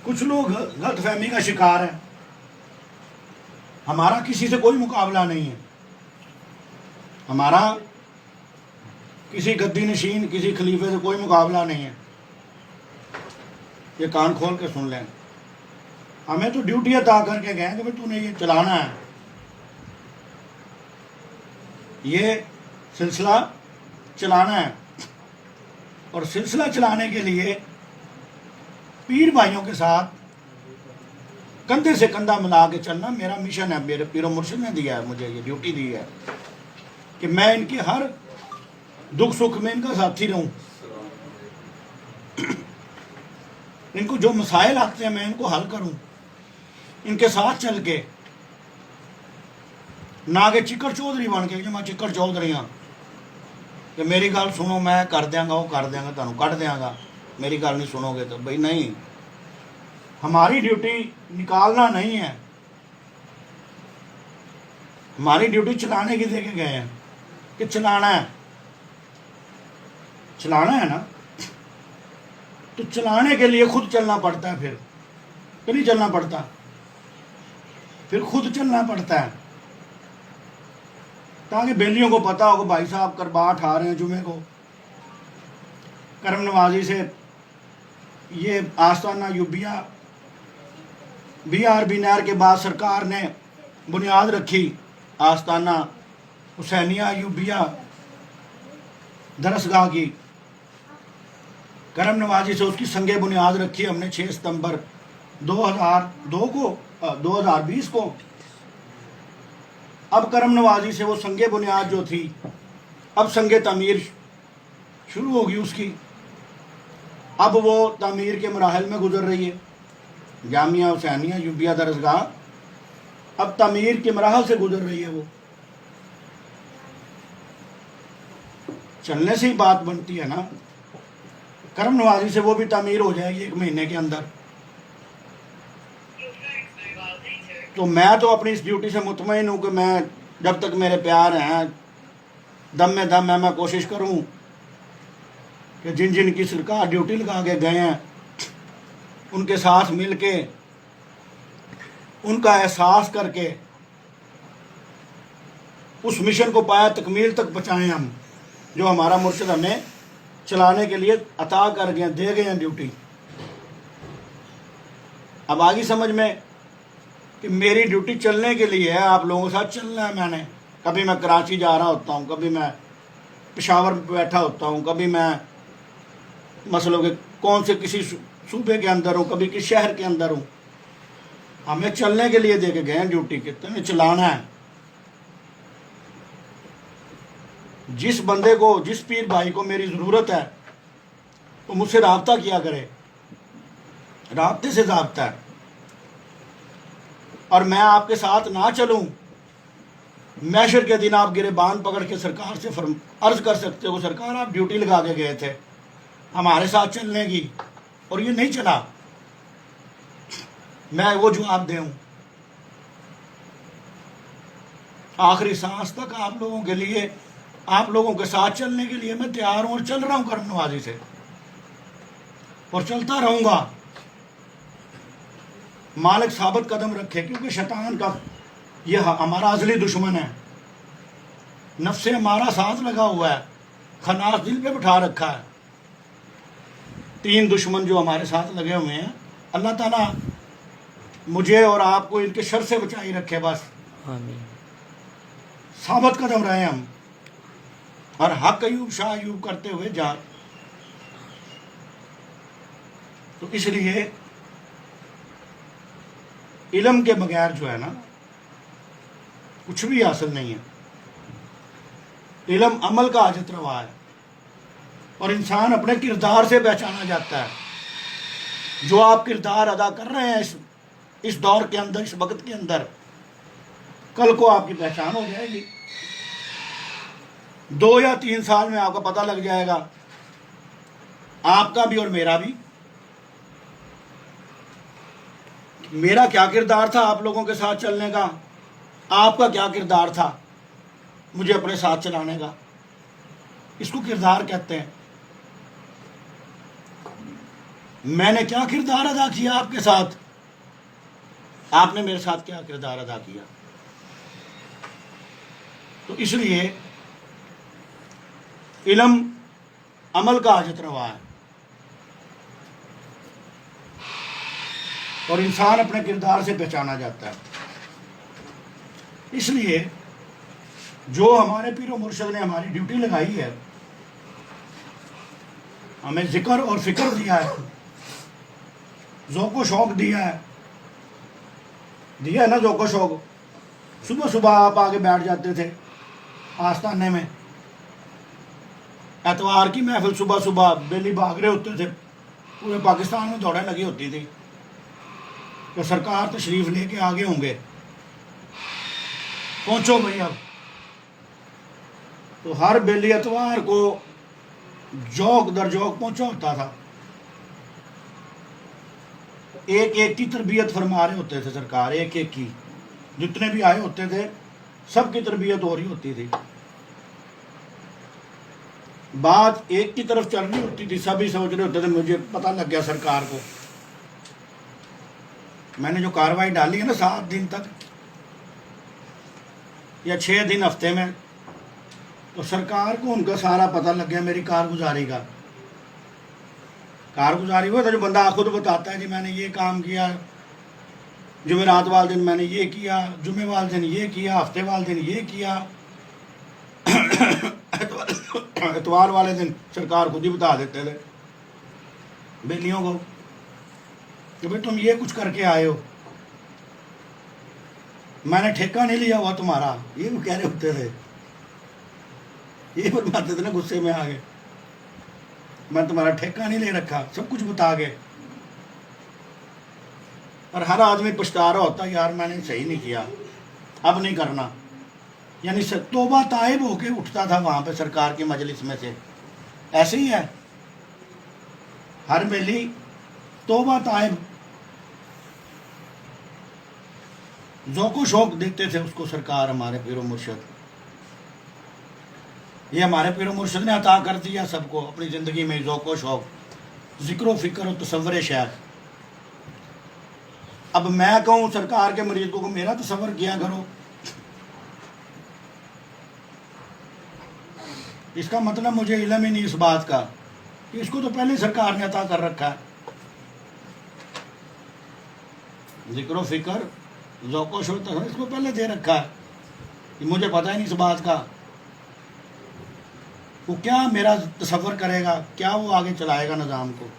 [SPEAKER 1] कुछ लोग गलतफहमी का शिकार है, हमारा किसी से कोई मुकाबला नहीं है, हमारा किसी गद्दी नशीन किसी खलीफे से कोई मुकाबला नहीं है, ये कान खोल के सुन लें। हमें तो ड्यूटी अदा करके गए कि भाई तूने ये चलाना है, ये सिलसिला चलाना है, और सिलसिला चलाने के लिए पीर भाइयों के साथ कंधे से कंधा मिला के चलना मेरा मिशन है। मेरे पीरो मुर्शिद ने दिया है, मुझे ये ड्यूटी दी है कि मैं इनके हर दुख सुख में इनका साथी रहूं, इनको जो मसाइल आते हैं मैं इनको हल करूं, इनके साथ चल के, ना कि चिक्कर चौधरी बन के जो मैं चिक्कर चौधरी हाँ कि मेरी गल सुनो मैं कर देंगा वो कर देंगा तुहानू कट देंगा, मेरी गल नहीं सुनोगे तो भाई नहीं। हमारी ड्यूटी निकालना नहीं है, हमारी ड्यूटी चलाने की दे के गए हैं कि चलाना है, चलाना है ना, तो चलाने के लिए खुद चलना पड़ता है, फिर तो नहीं चलना पड़ता, फिर खुद चलना पड़ता है, ताकि बेलियों को पता हो कि भाई साहब करबाट आ रहे हैं जुमे को। करम नवाजी से ये आस्ताना यूबिया BRB नहर के बाद सरकार ने बुनियाद रखी, आस्ताना हुसैनिया यूबिया दरसगाह की। करम नवाजी से उसकी संगे बुनियाद रखी हमने 6 सितंबर 2020 को। अब करम नवाजी से वो संगे बुनियाद जो थी, अब संगे तामीर शुरू होगी उसकी। अब वो तामीर के मराहल में गुजर रही है। जामिया हुसैनिया यूबिया दरसगाह अब तामीर के मराहल से गुजर रही है। वो चलने से ही बात बनती है ना। करम नवाजी से वो भी तामीर हो जाएगी 1 महीने के अंदर। तो मैं तो अपनी इस ड्यूटी से मुतमईन हूँ कि मैं जब तक मेरे प्यार हैं, दम में दम है, मैं कोशिश करूँ कि जिन जिन की सरकार ड्यूटी लगा के गए हैं उनके साथ मिल के, उनका एहसास करके उस मिशन को पाया तकमील तक पहुँचाएँ हम, जो हमारा मुर्शिद हमें चलाने के लिए अता कर गए, दे गए हैं ड्यूटी। अब आगे समझ में कि मेरी ड्यूटी चलने के लिए है, आप लोगों के साथ चलना है मैंने। कभी मैं कराची जा रहा होता हूँ, कभी मैं पेशावर में बैठा होता हूँ, कभी मैं मसलों के कौन से किसी सूबे के अंदर हूँ, कभी किस शहर के अंदर हूँ। हमें चलने के लिए दे के गए हैं ड्यूटी, कितने चलाना है। जिस बंदे को, जिस पीर भाई को मेरी ज़रूरत है तो मुझसे राब्ता किया करे, राब्ते से ज़ाब्ता है। और मैं आपके साथ ना चलूं, मैशर के दिन आप गिरेबान पकड़ के सरकार से अर्ज कर सकते हो, सरकार आप ड्यूटी लगा के गए थे हमारे साथ चलने की और ये नहीं चला, मैं वो जवाब दूं। आखिरी सांस तक आप लोगों के लिए, आप लोगों के साथ चलने के लिए मैं तैयार हूं और चल रहा हूं करम नवाजी से, और चलता रहूंगा। मालिक साबित कदम रखे, क्योंकि शैतान का यह हमारा अजली दुश्मन है। नफ्से हमारा साथ लगा हुआ है, खनास दिल पे बिठा रखा है। 3 दुश्मन जो हमारे साथ लगे हुए हैं, अल्लाह ताला मुझे और आपको इनके शर से बचाई रखे। बस आमीन। साबित कदम रहे हम और हक अयूब शाह अयूब करते हुए जा। तो इसलिए इल्म के बगैर जो है ना, कुछ भी हासिल नहीं है। इल्म अमल का हाजत रवा है और इंसान अपने किरदार से पहचाना जाता है। जो आप किरदार अदा कर रहे हैं इस दौर के अंदर, इस वक्त के अंदर, कल को आपकी पहचान हो जाएगी। 2 या 3 साल में आपको पता लग जाएगा, आपका भी और मेरा भी। मेरा क्या किरदार था आप लोगों के साथ चलने का, आपका क्या किरदार था मुझे अपने साथ चलाने का। इसको किरदार कहते हैं। मैंने क्या किरदार अदा किया आपके साथ, आपने मेरे साथ क्या किरदार अदा किया। तो इसलिए इल्म अमल का हाजत रवा है और इंसान अपने किरदार से पहचाना जाता है। इसलिए जो हमारे पीरो मुर्शिद ने हमारी ड्यूटी लगाई है, हमें जिक्र और फिक्र दिया है, ज़ौक़ शौक़ दिया है ना, ज़ौक़ शौक़। सुबह सुबह आप आगे बैठ जाते थे आस्थाने में, एतवार की महफिल सुबह सुबह बेली भाग रहे होते थे, पूरे पाकिस्तान में दौड़ें लगी होती थी कि सरकार तशरीफ लेके आगे होंगे, पहुंचो भाई अब। तो हर बेली एतवार को जौक दर जौक पहुंचा होता था। एक एक की तरबियत फरमा रहे होते थे सरकार, एक एक की, जितने भी आए होते थे सबकी तरबियत हो रही होती थी। बात एक की तरफ चल रही होती थी, सभी सोच रहे होते थे, मुझे पता लग गया सरकार को। मैंने जो कार्रवाई डाली है ना 7 दिन तक या 6 दिन हफ्ते में, तो सरकार को उनका सारा पता लग गया मेरी कारगुजारी का। कारगुजारी हुआ था जो बंदा खुद बताता है जी मैंने ये काम किया, जुमेरात वाले दिन मैंने ये किया, जुमे वाले दिन ये किया, हफ्ते वाले दिन ये किया, इतवार वाले दिन सरकार खुद ही बता देते थे बेलियों को कि भाई तुम ये कुछ करके आए हो, मैंने ठेका नहीं लिया हुआ तुम्हारा, ये भी कह रहे होते थे। ये फरमाते थे ना गुस्से में आगे, मैं तुम्हारा ठेका नहीं ले रखा, सब कुछ बता गए। और हर आदमी पछता रहा होता यार मैंने सही नहीं किया, अब नहीं करना। यानी तौबा ताइब होके उठता था वहां पे सरकार की मजलिस में से। ऐसे ही है हर बेली तौबा ताइब, ज़ौक़ो शौक देखते थे उसको सरकार, हमारे पीरो मुर्शद। ये हमारे पीरो मुर्शद ने अता कर दिया सबको अपनी ज़िंदगी में ज़ौक़ो शौक, ज़िक्र फ़िक्र और तसव्वुर शेख। अब मैं कहूँ सरकार के मरीजों को मेरा तसव्वुर किया करो, इसका मतलब मुझे इल्म ही नहीं इस बात का कि इसको तो पहले सरकार ने अता कर रखा है। ज़िक्र फ़िक्र ज़ौक़ो शौक इसको पहले दे रखा है, कि मुझे पता ही नहीं इस बात का। वो क्या मेरा तसव्वुर करेगा, क्या वो आगे चलाएगा निज़ाम को,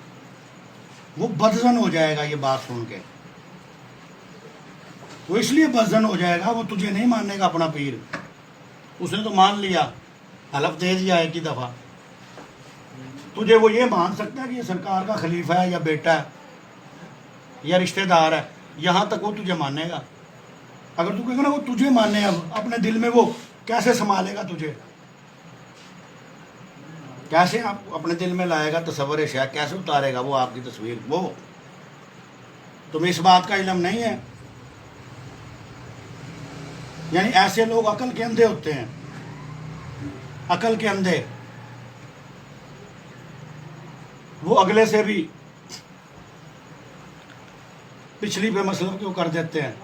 [SPEAKER 1] वो बदज़न हो जाएगा ये बात सुन के। वो इसलिए बदज़न हो जाएगा, वो तुझे नहीं मानेगा अपना पीर। उसने तो मान लिया, हलफ दे दिया एक ही दफ़ा, तुझे वो ये मान सकता है कि ये सरकार का खलीफा है या बेटा है या रिश्तेदार है, यहाँ तक वो तुझे मानेगा। अगर तू कहेगा ना वो तुझे माने, अब अपने दिल में वो कैसे संभालेगा तुझे, कैसे आप अपने दिल में लाएगा तसव्वुर शेख, कैसे उतारेगा वो आपकी तस्वीर। वो तुम्हें इस बात का इल्म नहीं है। यानी ऐसे लोग अकल के अंधे होते हैं, अकल के अंधे। वो अगले से भी पिछली पे मसलब क्यों कर देते हैं।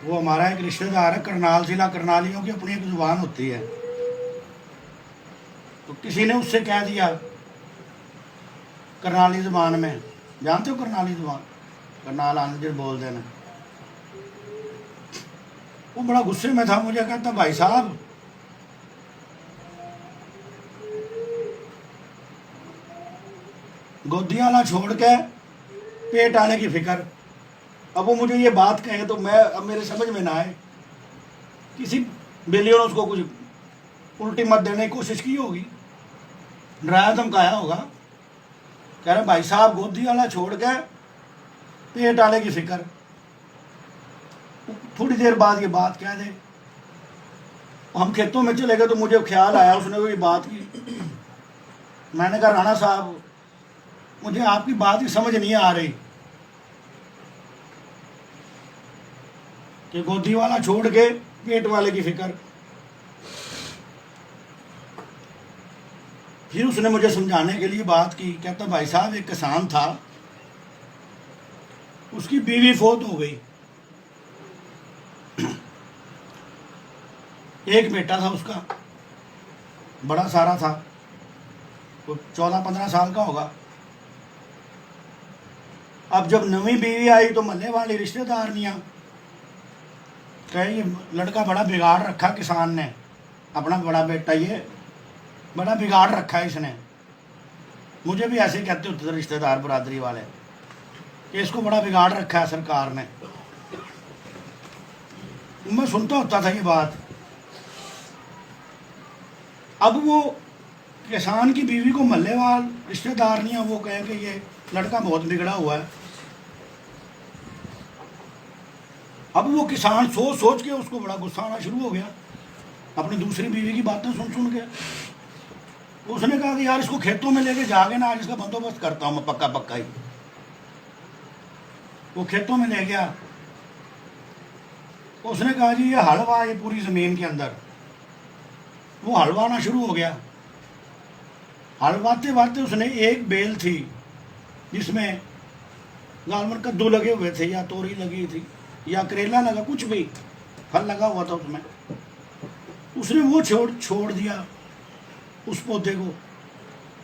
[SPEAKER 1] वो हमारा एक रिश्तेदार है करनाल जिला, करनालियों की अपनी एक जुबान होती है, तो किसी ने उससे कह दिया करनाली जुबान में, जानते हो करनाली जुबान, करनाल आंध्र बोल देना। वो बड़ा गुस्से में था, मुझे कहता भाई साहब गोदियाला छोड़ के पेट आने की फिक्र। अब वो मुझे ये बात कहे तो मैं, अब मेरे समझ में ना आए, किसी बेलियों ने उसको कुछ उल्टी मत देने की कोशिश की होगी, डराया धमकाया होगा। कह रहे भाई साहब गोदियाला छोड़ के पेट आने की फिक्र। थोड़ी देर बाद ये बात कह दे, हम खेतों में चले गए तो मुझे ख्याल आया, उसने कोई बात की। मैंने कहा राणा साहब मुझे आपकी बात ही समझ नहीं आ रही कि गोदी वाला छोड़ के पेट वाले की फिक्र। फिर उसने मुझे समझाने के लिए बात की, कहता भाई साहब एक किसान था, उसकी बीवी फौत हो गई, एक बेटा था उसका, बड़ा सारा था, तो 14-15 साल का होगा। अब जब नवी बीवी आई तो मल्ले वाली रिश्तेदारनियाँ कहे ये लड़का बड़ा बिगाड़ रखा किसान ने, अपना बड़ा बेटा ये बड़ा बिगाड़ रखा है इसने। मुझे भी ऐसे कहते होते थे रिश्तेदार बरादरी वाले कि इसको बड़ा बिगाड़ रखा है सरकार ने। मैं सुनता होता था ये बात। अब वो किसान की बीवी को मल्ले वाल रिश्तेदारनियाँ वो कहें कि ये लड़का बहुत बिगड़ा हुआ है। अब वो किसान सोच सोच के उसको बड़ा गुस्सा आना शुरू हो गया अपनी दूसरी बीवी की बातें सुन सुन के। उसने कहा कि यार इसको खेतों में लेके जाके ना, आज इसका बंदोबस्त करता हूँ मैं पक्का पक्का ही। वो खेतों में ले गया, उसने कहा जी ये हल हुआ ये पूरी ज़मीन के अंदर,
[SPEAKER 2] वो हलवाना शुरू हो गया। हलवाते वाते उसने एक बेल थी जिसमें गालमन कद्दू लगे हुए थे या तोरी लगी थी या करेला लगा, कुछ भी फल लगा हुआ था उसमें, उसने वो छोड़ छोड़ दिया उस पौधे को,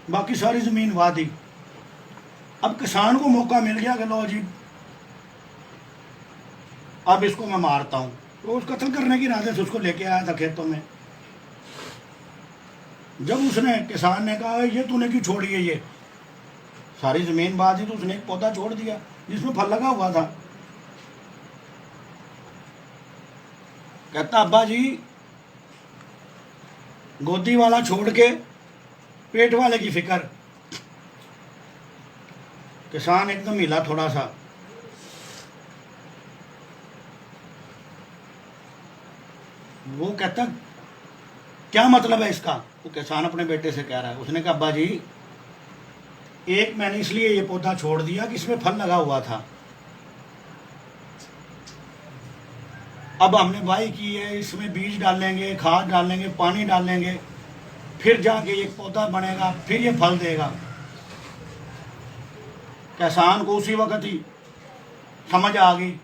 [SPEAKER 2] बाकी सारी ज़मीन वाह दी। अब किसान को मौका मिल गया कि लो जी अब इसको मैं मारता हूँ, तो उस कत्ल करने के इरादे से उसको लेके आया था खेतों में। जब उसने किसान ने कहा ये तूने क्यों छोड़ी है, ये सारी ज़मीन वाह दी, तो उसने एक पौधा छोड़ दिया जिसमें फल लगा हुआ था। कहता अब्बा जी गोदी वाला छोड़ के पेट वाले की फिक्र। किसान एकदम हिला थोड़ा सा, वो कहता क्या मतलब है इसका। वो किसान अपने बेटे से कह रहा है, उसने कहा अब्बा जी एक मैंने इसलिए ये पौधा छोड़ दिया कि इसमें फल लगा हुआ था, अब हमने वाई की है, इसमें बीज डालेंगे, खाद डालेंगे, पानी डालेंगे, फिर जाके एक पौधा बनेगा, फिर ये फल देगा। किसान को उसी वक्त ही समझ आ गई,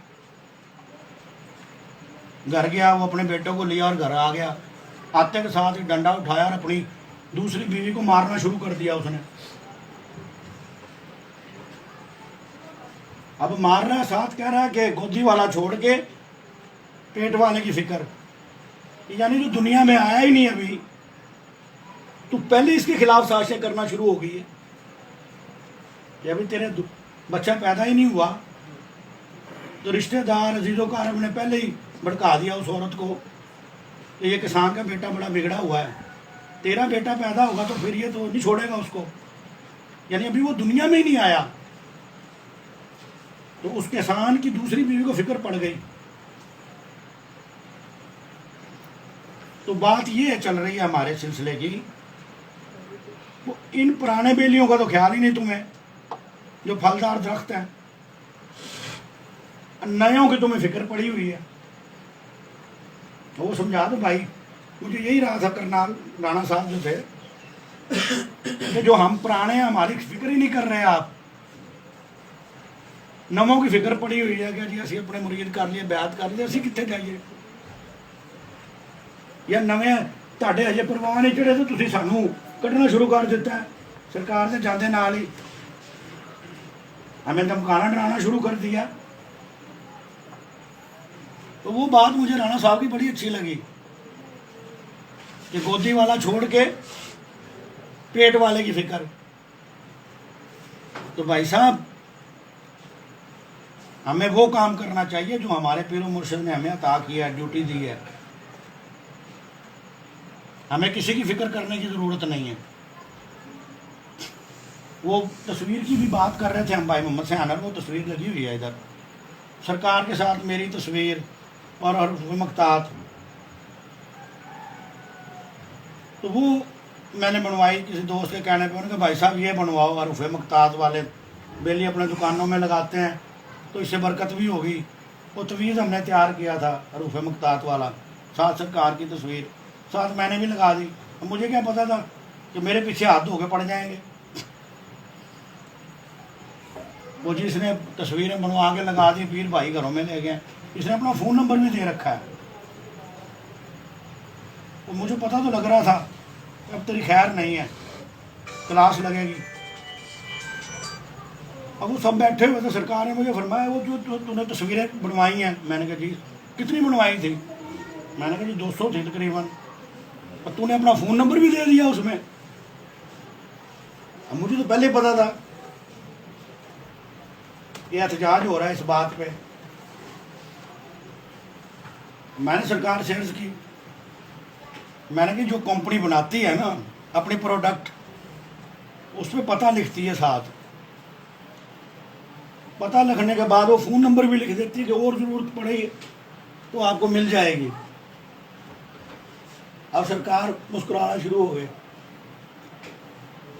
[SPEAKER 2] घर गया, वो अपने बेटों को लिया और घर आ गया। आते के साथ ही डंडा उठाया और अपनी दूसरी बीवी को मारना शुरू कर दिया उसने। अब मार रहा है, साथ कह रहा है कि गोदी वाला छोड़ के पेट वाले की फिक्र, यानी जो दुनिया में आया ही नहीं अभी, तो पहले इसके खिलाफ साजिशें करना शुरू हो गई है कि अभी तेरे बच्चा पैदा ही नहीं हुआ, तो रिश्तेदार अजीज़ों कारब ने पहले ही भड़का दिया उस औरत को कि ये किसान का बेटा बड़ा बिगड़ा हुआ है, तेरा बेटा पैदा होगा तो फिर ये तो नहीं छोड़ेगा उसको, यानी अभी वो दुनिया में ही नहीं आया। तो उस किसान की दूसरी बीवी को फिक्र पड़ गई। तो बात ये चल रही है हमारे सिलसिले की, वो इन पुराने बेलियों का तो ख्याल ही नहीं तुम्हें, जो फलदार दरख्त हैं, नयों की तुम्हें फिक्र पड़ी हुई है। तो वो समझा दो भाई, मुझे यही रहा था करनाल राणा साहब जो थे कि जो हम पुराने हैं हमारी फिक्र ही नहीं कर रहे आप, नवों की फिक्र पड़ी हुई है कि जी असी अपने मुरीद कर लिए, बैत कर लिए, असी कितने जाइए, या नवे ਤੁਹਾਡੇ अजे परवाह नहीं चढ़े तो तुसीं सानू कढ़ना शुरू कर दिता है। सरकार ने जाते नाल ही हमें धमकाना डराना शुरू कर दिया। तो वो बात मुझे राणा साहब की बड़ी अच्छी लगी कि गोदी वाला छोड़ के पेट वाले की फिक्र। तो भाई साहब हमें वो काम करना चाहिए जो हमारे पीर मुर्शिद ने हमें अता किया है, ड्यूटी दी है। हमें किसी की फिक्र करने की ज़रूरत नहीं है। वो तस्वीर की भी बात कर रहे थे हम भाई मोहम्मद सयानर, वो तस्वीर लगी हुई है इधर, सरकार के साथ मेरी तस्वीर और हरूफ मकतात, तो वो मैंने बनवाई किसी दोस्त के कहने पे। उन्होंने कहा भाई साहब ये बनवाओ, हरूफ मकतात वाले बेली अपने दुकानों में लगाते हैं तो इससे बरकत भी होगी। वो तवीज़ हमने तैयार किया था हरूफ मकतात वाला, साथ सरकार की तस्वीर साथ मैंने भी लगा दी। अब मुझे क्या पता था कि मेरे पीछे हाथ धो के पड़ जाएंगे। वो जिसने तस्वीरें बनवा के लगा दी पीर भाई घरों में ले गए, इसने अपना फ़ोन नंबर भी दे रखा है। तो मुझे पता तो लग रहा था अब तेरी खैर नहीं है, क्लास लगेगी। अब वो सब बैठे हुए थे, सरकार ने मुझे फरमाया वो जो तूने तस्वीरें बनवाई हैं, मैंने कहा जी कितनी बनवाई थी, मैंने कहा जी 200 थी तकरीबन, और तूने अपना फ़ोन नंबर भी दे दिया उसमें। अब मुझे तो पहले पता था ये एहतजाज हो रहा है इस बात पे। मैंने सरकार से अर्ज़ की, मैंने कहा जो कंपनी बनाती है ना अपनी प्रोडक्ट, उस पर पता लिखती है, साथ पता लिखने के बाद वो फ़ोन नंबर भी लिख देती है कि और ज़रूरत पड़े तो आपको मिल जाएगी। अब सरकार मुस्कुराना शुरू हो गए,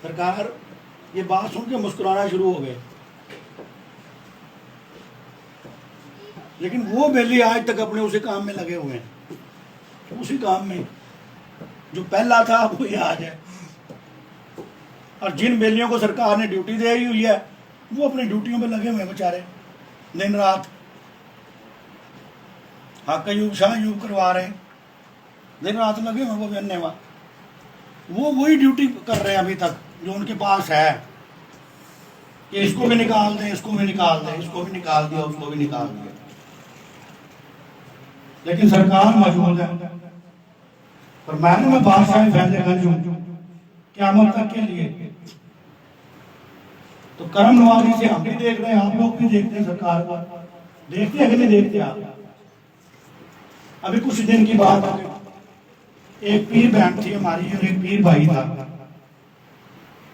[SPEAKER 2] सरकार ये बात सुन के मुस्कुराना शुरू हो गए। लेकिन वो बेली आज तक अपने उसी काम में लगे हुए हैं, उसी काम में। जो पहला था वो आज है। और जिन बेलियों को सरकार ने ड्यूटी दे हुई है वो अपनी ड्यूटियों पे लगे हुए हैं बेचारे, दिन रात हक यूब शाह यूब करवा रहे हैं, दिन रात लगे हुए वो धन्यवाद, वो वही ड्यूटी कर रहे हैं अभी तक जो उनके पास है कि इसको भी निकाल दें, इसको भी निकाल दें, इसको भी निकाल दिया, उसको भी निकाल दिया। लेकिन सरकार मौजूद है। और मैं बादशाह फैज़गंज हूं क़यामत तक के लिए। तो करम नवाजी से हम भी देख रहे हैं, आप लोग भी देखते हैं, सरकार को देखते हैं कि नहीं देखते आप? अभी कुछ दिन की बात है, एक पीर बहन थी हमारी और एक पीर भाई था।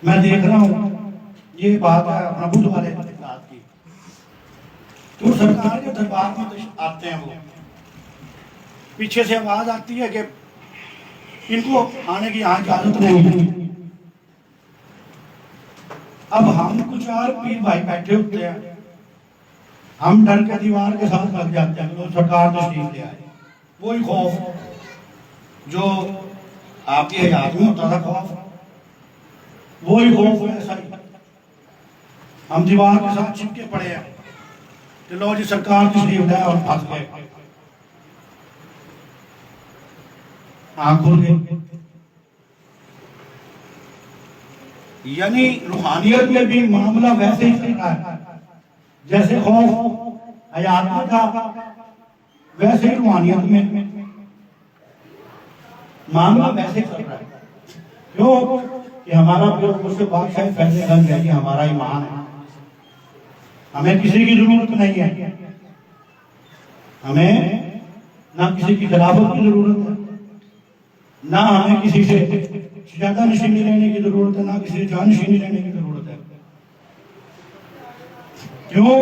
[SPEAKER 2] मैं देख रहा हूं ये बात है अपना बुध वाले रात की, तो सरकार के दरबार में तो आते हैं, वो पीछे से आवाज आती है कि इनको आने की यहाँ इजाजत नहीं है। अब हम कुछ और पीर भाई बैठे होते हैं, हम डर के दीवार के साथ लग जाते हैं, तो सरकार तशरीफ ले आए। वही खौफ जो आपकी हयात में होता था, खौफ वही खौफ ऐसा ही हम दीवार के साथ चिपके पड़े हैं कि लो जी सरकार तशरीफ ले और फंस गए, आंख खुल गई। यानी रूहानियत में भी मामला वैसे ही चल रहा है जैसे खौफ हयात में था, वैसे ही रूहानियत में मामला वैसे चल रहा है। क्यों कि हमारा मुर्शिद बादशाह फैज़गंज है, ये हमारा ईमान है, हमें किसी की जरूरत नहीं है, हमें ना किसी की खिलाफत की जरूरत है, ना हमें किसी से ज्यादा नशीनी लेने की जरूरत है, ना किसी से जानशीनी लेने की जरूरत है। क्यों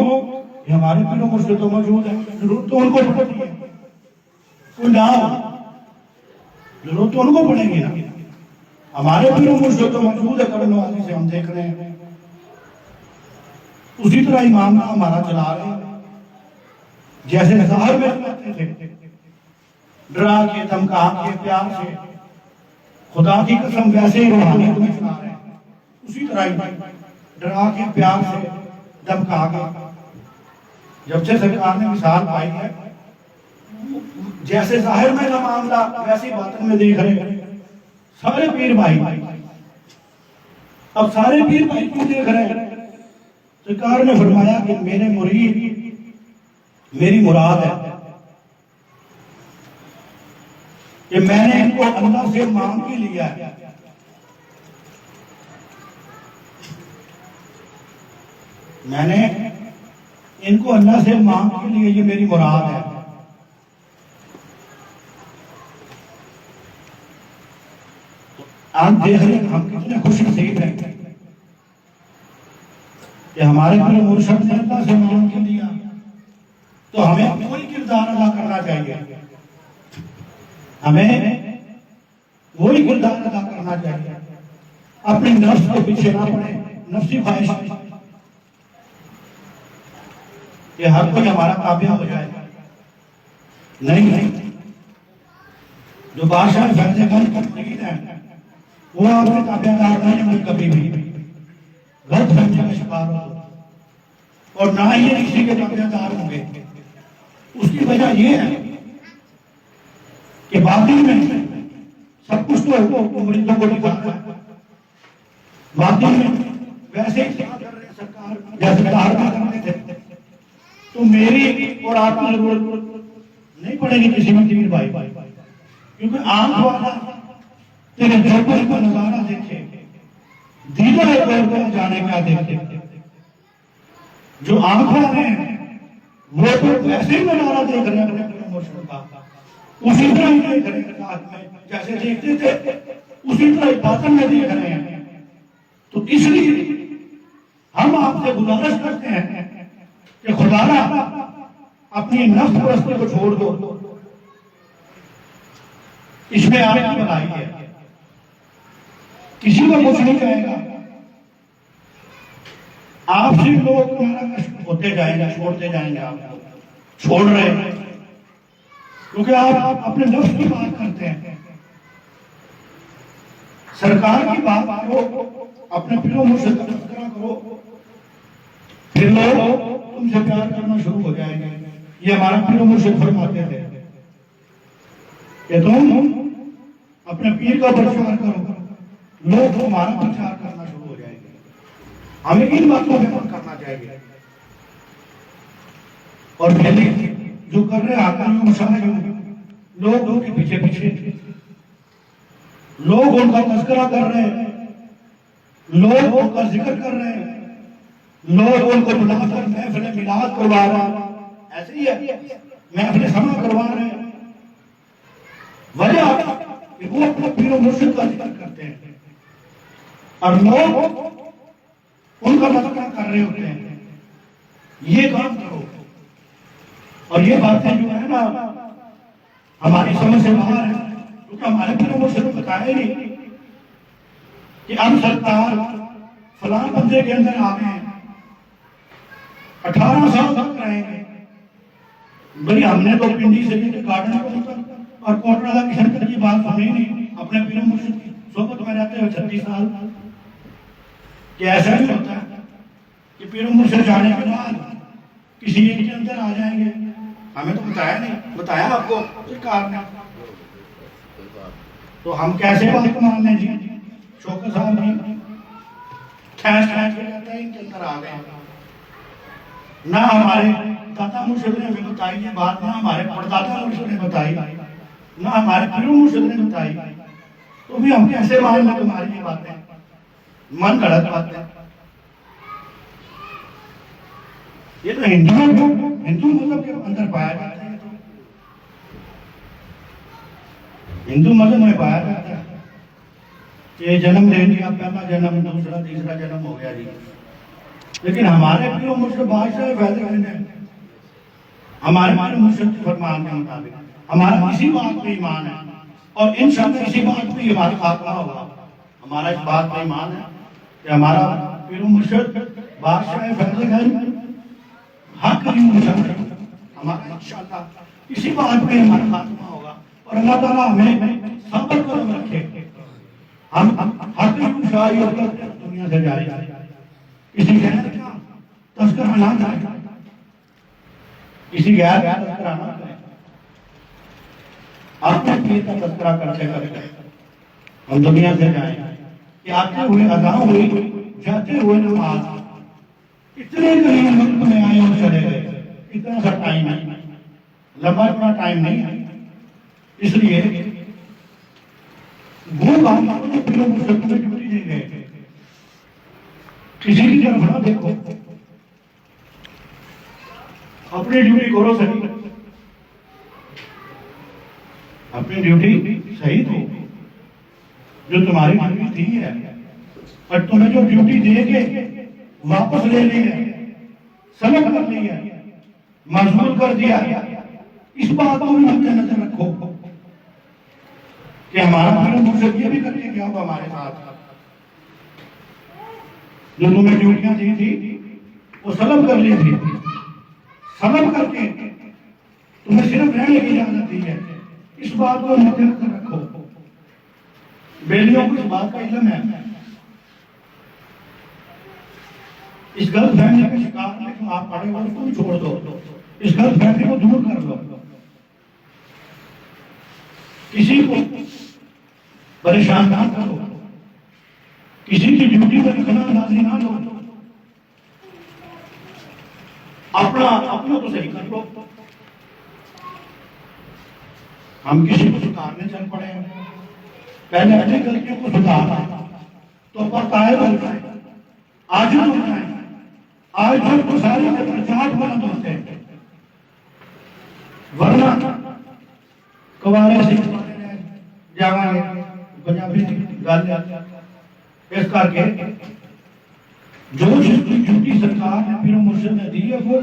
[SPEAKER 2] कि हमारे पीरों मुर्शिद तो मौजूद है, जरूरत तो उनको पड़ती है, कोई ना जरूरत तो उनको पड़ेगी ना। हमारे पीरों मुर्शिद तो मौजूद है, करने वाले से हम देख रहे हैं, उसी तरह ही मामला हमारा चला रहे हैं। जैसे ज़ाहिर में करते थे, डरा के धमका के प्यार से, खुदा की कसम वैसे ही रूहानियत में चला रहे हैं, उसी तरह ही डरा के प्यार से धमका के। जब से सरकार ने मिसाल पाई है, जैसे जाहिर में का मामला वैसे बातन में देख रहे हैं सारे पीर भाई। अब सारे पीर भाई क्यों देख रहे हैं? सरकार ने फरमाया कि मेरे मुरीद मेरी मुराद है कि मैंने इनको अल्लाह से मांग के लिया है, मैंने इनको अल्लाह से मांग के लिए, ये मेरी मुराद है। आप देख रहे हैं हम कितने खुश नसीब हैं कि हमारे पूरे मुर्शिद ने अल्लाह से मांग के लिया, तो हमें वही किरदार अदा करना चाहिए, हमें वही किरदार अदा करना चाहिए, अपने नफ्स के पीछे ना पड़े, नफ्सी ख्वाहिश कि हर कोई हमारा ताबिया हो जाए। नहीं नहीं, जो बादशाह फैज़गंज का मुरीद है वो आपके ताबियादार नहीं होंगे कभी भी, गलत फहमी का शिकार हो, और ना ही ये किसी के ताबियादार होंगे। उसकी वजह ये है कि बातिन में सब कुछ तो मुरीदों को दिखाता है, बातिन में वैसे ही सरकार जैसे धारणा करते थे, तो मेरी और आपकी जरूरत नहीं पड़ेगी किसी भी पीर भाई, क्योंकि आम वाला तेरे जौहर का नजारा देखे, दीदार है जाने का देखे। जो आंख वाले हैं वो तो वैसे ही नजारा देख रहे हैं अपने मुर्शिद का, उसी तरह ही देख रहे हैं, रात में जैसे देखते थे उसी तरह बातन में देख रहे हैं। तो इसलिए हम आपसे गुजारिश करते हैं कि खुदारा अपनी नफ्स परस्ती को छोड़ दो, इसमें आपकी भलाई है, किसी को कुछ नहीं कहेगा, आपसे लोग तुम्हारा कष्ट होते जाएंगे, छोड़ते जाएंगे, आप छोड़ रहे हैं क्योंकि आप अपने नफ्स की बात करते हैं। सरकार की बात करो, अपने पीरो मुर्शिद का तज़किरा करो, फिर लोग तुमसे प्यार करना शुरू हो जाएंगे। ये हमारा पीरो मुर्शिद फरमाते थे कि तुम अपने पीर का प्रचार करो, लोग तुम्हारा प्रचार करना शुरू हो जाएंगे। हमें इन बातों पे अमल करना चाहिए। और पहले जो कर रहे आकर लोग उनके पीछे पीछे, लोग उनका तज़किरा कर रहे हैं, लोग उनका जिक्र कर रहे हैं, लोग उनको बुलाकर महफिल मिलाद करवा रहे हैं। ऐसे ही है, महफिल समा करवा रहे हैं। वजह कि वो अपने पीरो मुर्शिद का जिक्र करते हैं और लोग उनका तज़किरा कर रहे होते हैं। ये काम करो। और ये बातें जो है ना हमारी समझ से बाहर है, क्योंकि हमारे पीरो मुर्शिद ने बताया नहीं कि अब सरकार फलां बंदे के अंदर आ गए हैं, 18 साल तक रहेंगे। भाई हमने तो पिंडी से लेकर गार्डन तक और कोटराला किशन तक की बात सुनी नहीं। अपने पीरो मुर्शिद की सोबत में रहते हुए 36 साल। कि ऐसा नहीं होता है कि पीरो मुर्शिद जाने के बाद किसी एक के अंदर आ जाएंगे। हमें तो बताया नहीं, बताया आपको सरकार ने, तो हम कैसे बात मान लें जी। शौकत साहब जी खैर के कहते हैं इनके अंदर आ गए। ना हमारे दादा मुर्शिद ने हमें बताई ये बात, ना हमारे परदादा मुर्शिद ने बताई, ना हमारे पीरो मुर्शिद ने बताई, तो भी हम कैसे मान लें तुम्हारी ये बातें, मन गलत बातें। ये तो हिंदू मजहब के अंदर पाया जाता है, हिंदू मजहब में पाया जाता है कि जन्म ले लिया, पहला जन्म, दूसरा, तीसरा जन्म हो गया जी। लेकिन हमारे पीरो मुर्शिद बादशाह फैज़ है, हमारे पीरो मुर्शिद के फरमान के मुताबिक हमारा इसी बात पे ईमान है और इंशाअल्लाह इसी बात पे हमारा खात्मा होगा। हमारा इस बात पे ईमान है कि हमारा पीरो मुर्शिद बादशाह फैज़ हक हमारा इंशाअल्लाह इसी बात पे हमारा खात्मा होगा। और अल्लाह ताला हमें सब्र कदम रखे, हम हक शाही होकर दुनिया से जाए, किसी गैर का तज़किरा ना करें, किसी गैर का तज़किरा ना करें, अपने पीर का तज़किरा करते करते हम दुनिया से जाए। कि आते हुए अज़ान हुई, जाते हुए नमाज, इतने करीब वक्त में आए और चले गए। इतना सा टाइम है, लंबा इतना टाइम नहीं है। इसलिए वो काम अपने पीरो मुर्शिद में ड्यूटी दे गए, किसी की तरफ ना देखो, अपनी ड्यूटी करो सही, अपनी ड्यूटी सही दो जो तुम्हारी ड्यूटी थी है। और तुम्हें जो ड्यूटी दे के वापस ले ली है, सलग कर ली है, मजबूर कर दिया, इस बात को भी मद्देनजर रखो कि हमारा पीरो मुर्शिद ये भी करके गया होगा हमारे साथ। जो तुम्हें ड्यूटियां दी थी वो सलब कर ली थी, सलब करके तुम्हें सिर्फ रहने की इजाजत दी है। इस बात को मद्देनजर रखो। बेलियों को इस बात का इल्म है, इस गलत फहमी के शिकार में जो आप पड़े हो उसको भी छोड़ दो, इस गलत फहमी को दूर कर लो, किसी को परेशान ना करो, किसी की ड्यूटी पर दखलंदाजी ना लो, अपना तो सही कर लो। हम किसी को सुधारने चल पड़े हैं, पहले अपनी गलतियों को सुधारना तो पकाए हो जाए, आज हो जाए, आज तो सारे प्रचार बुलंद होते हैं, वरना कवारे से जावांगे पंजाबी गल इस करके जो ड्यूटी सरकार ने पीरो मुर्शिद ने दी है वो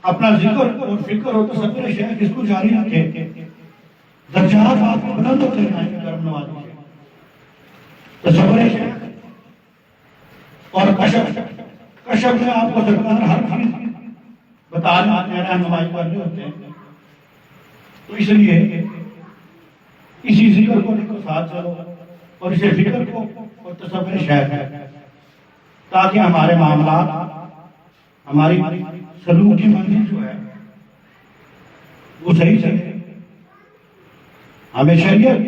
[SPEAKER 2] अपना जिक्र और फिक्र और तसव्वुर शेख इसको जारी रखे। दर्जात आपको बुलंद होते जाएंगे करम नवाजी से, तसव्वुर शेख और कशफ में आपको सरकार हर चीज बता रहनुमाई कर रहे होते हैं। तो इसलिए इसी जिक्र को लेकर साथ चलो,
[SPEAKER 1] और इसे फिक्र को और तसव्वुर शहर है, ताकि हमारे मामला, हमारी सलूक की मंजिल जो है वो सही चले। हमें शरीयत,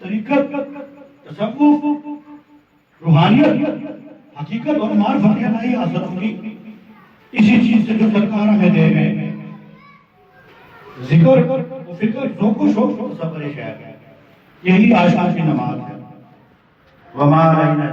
[SPEAKER 1] तरीकत, तसव्वुफ, रूहानियत, हकीकत और मार्फत नहीं हासिल होगी इसी चीज से जो सरकार हमें दे रहे हैं, जिक्र, फिक्र, ज़ौक़ शौक़ और सब्र शहर है। यही आशा की नमाज है। वमा अलैना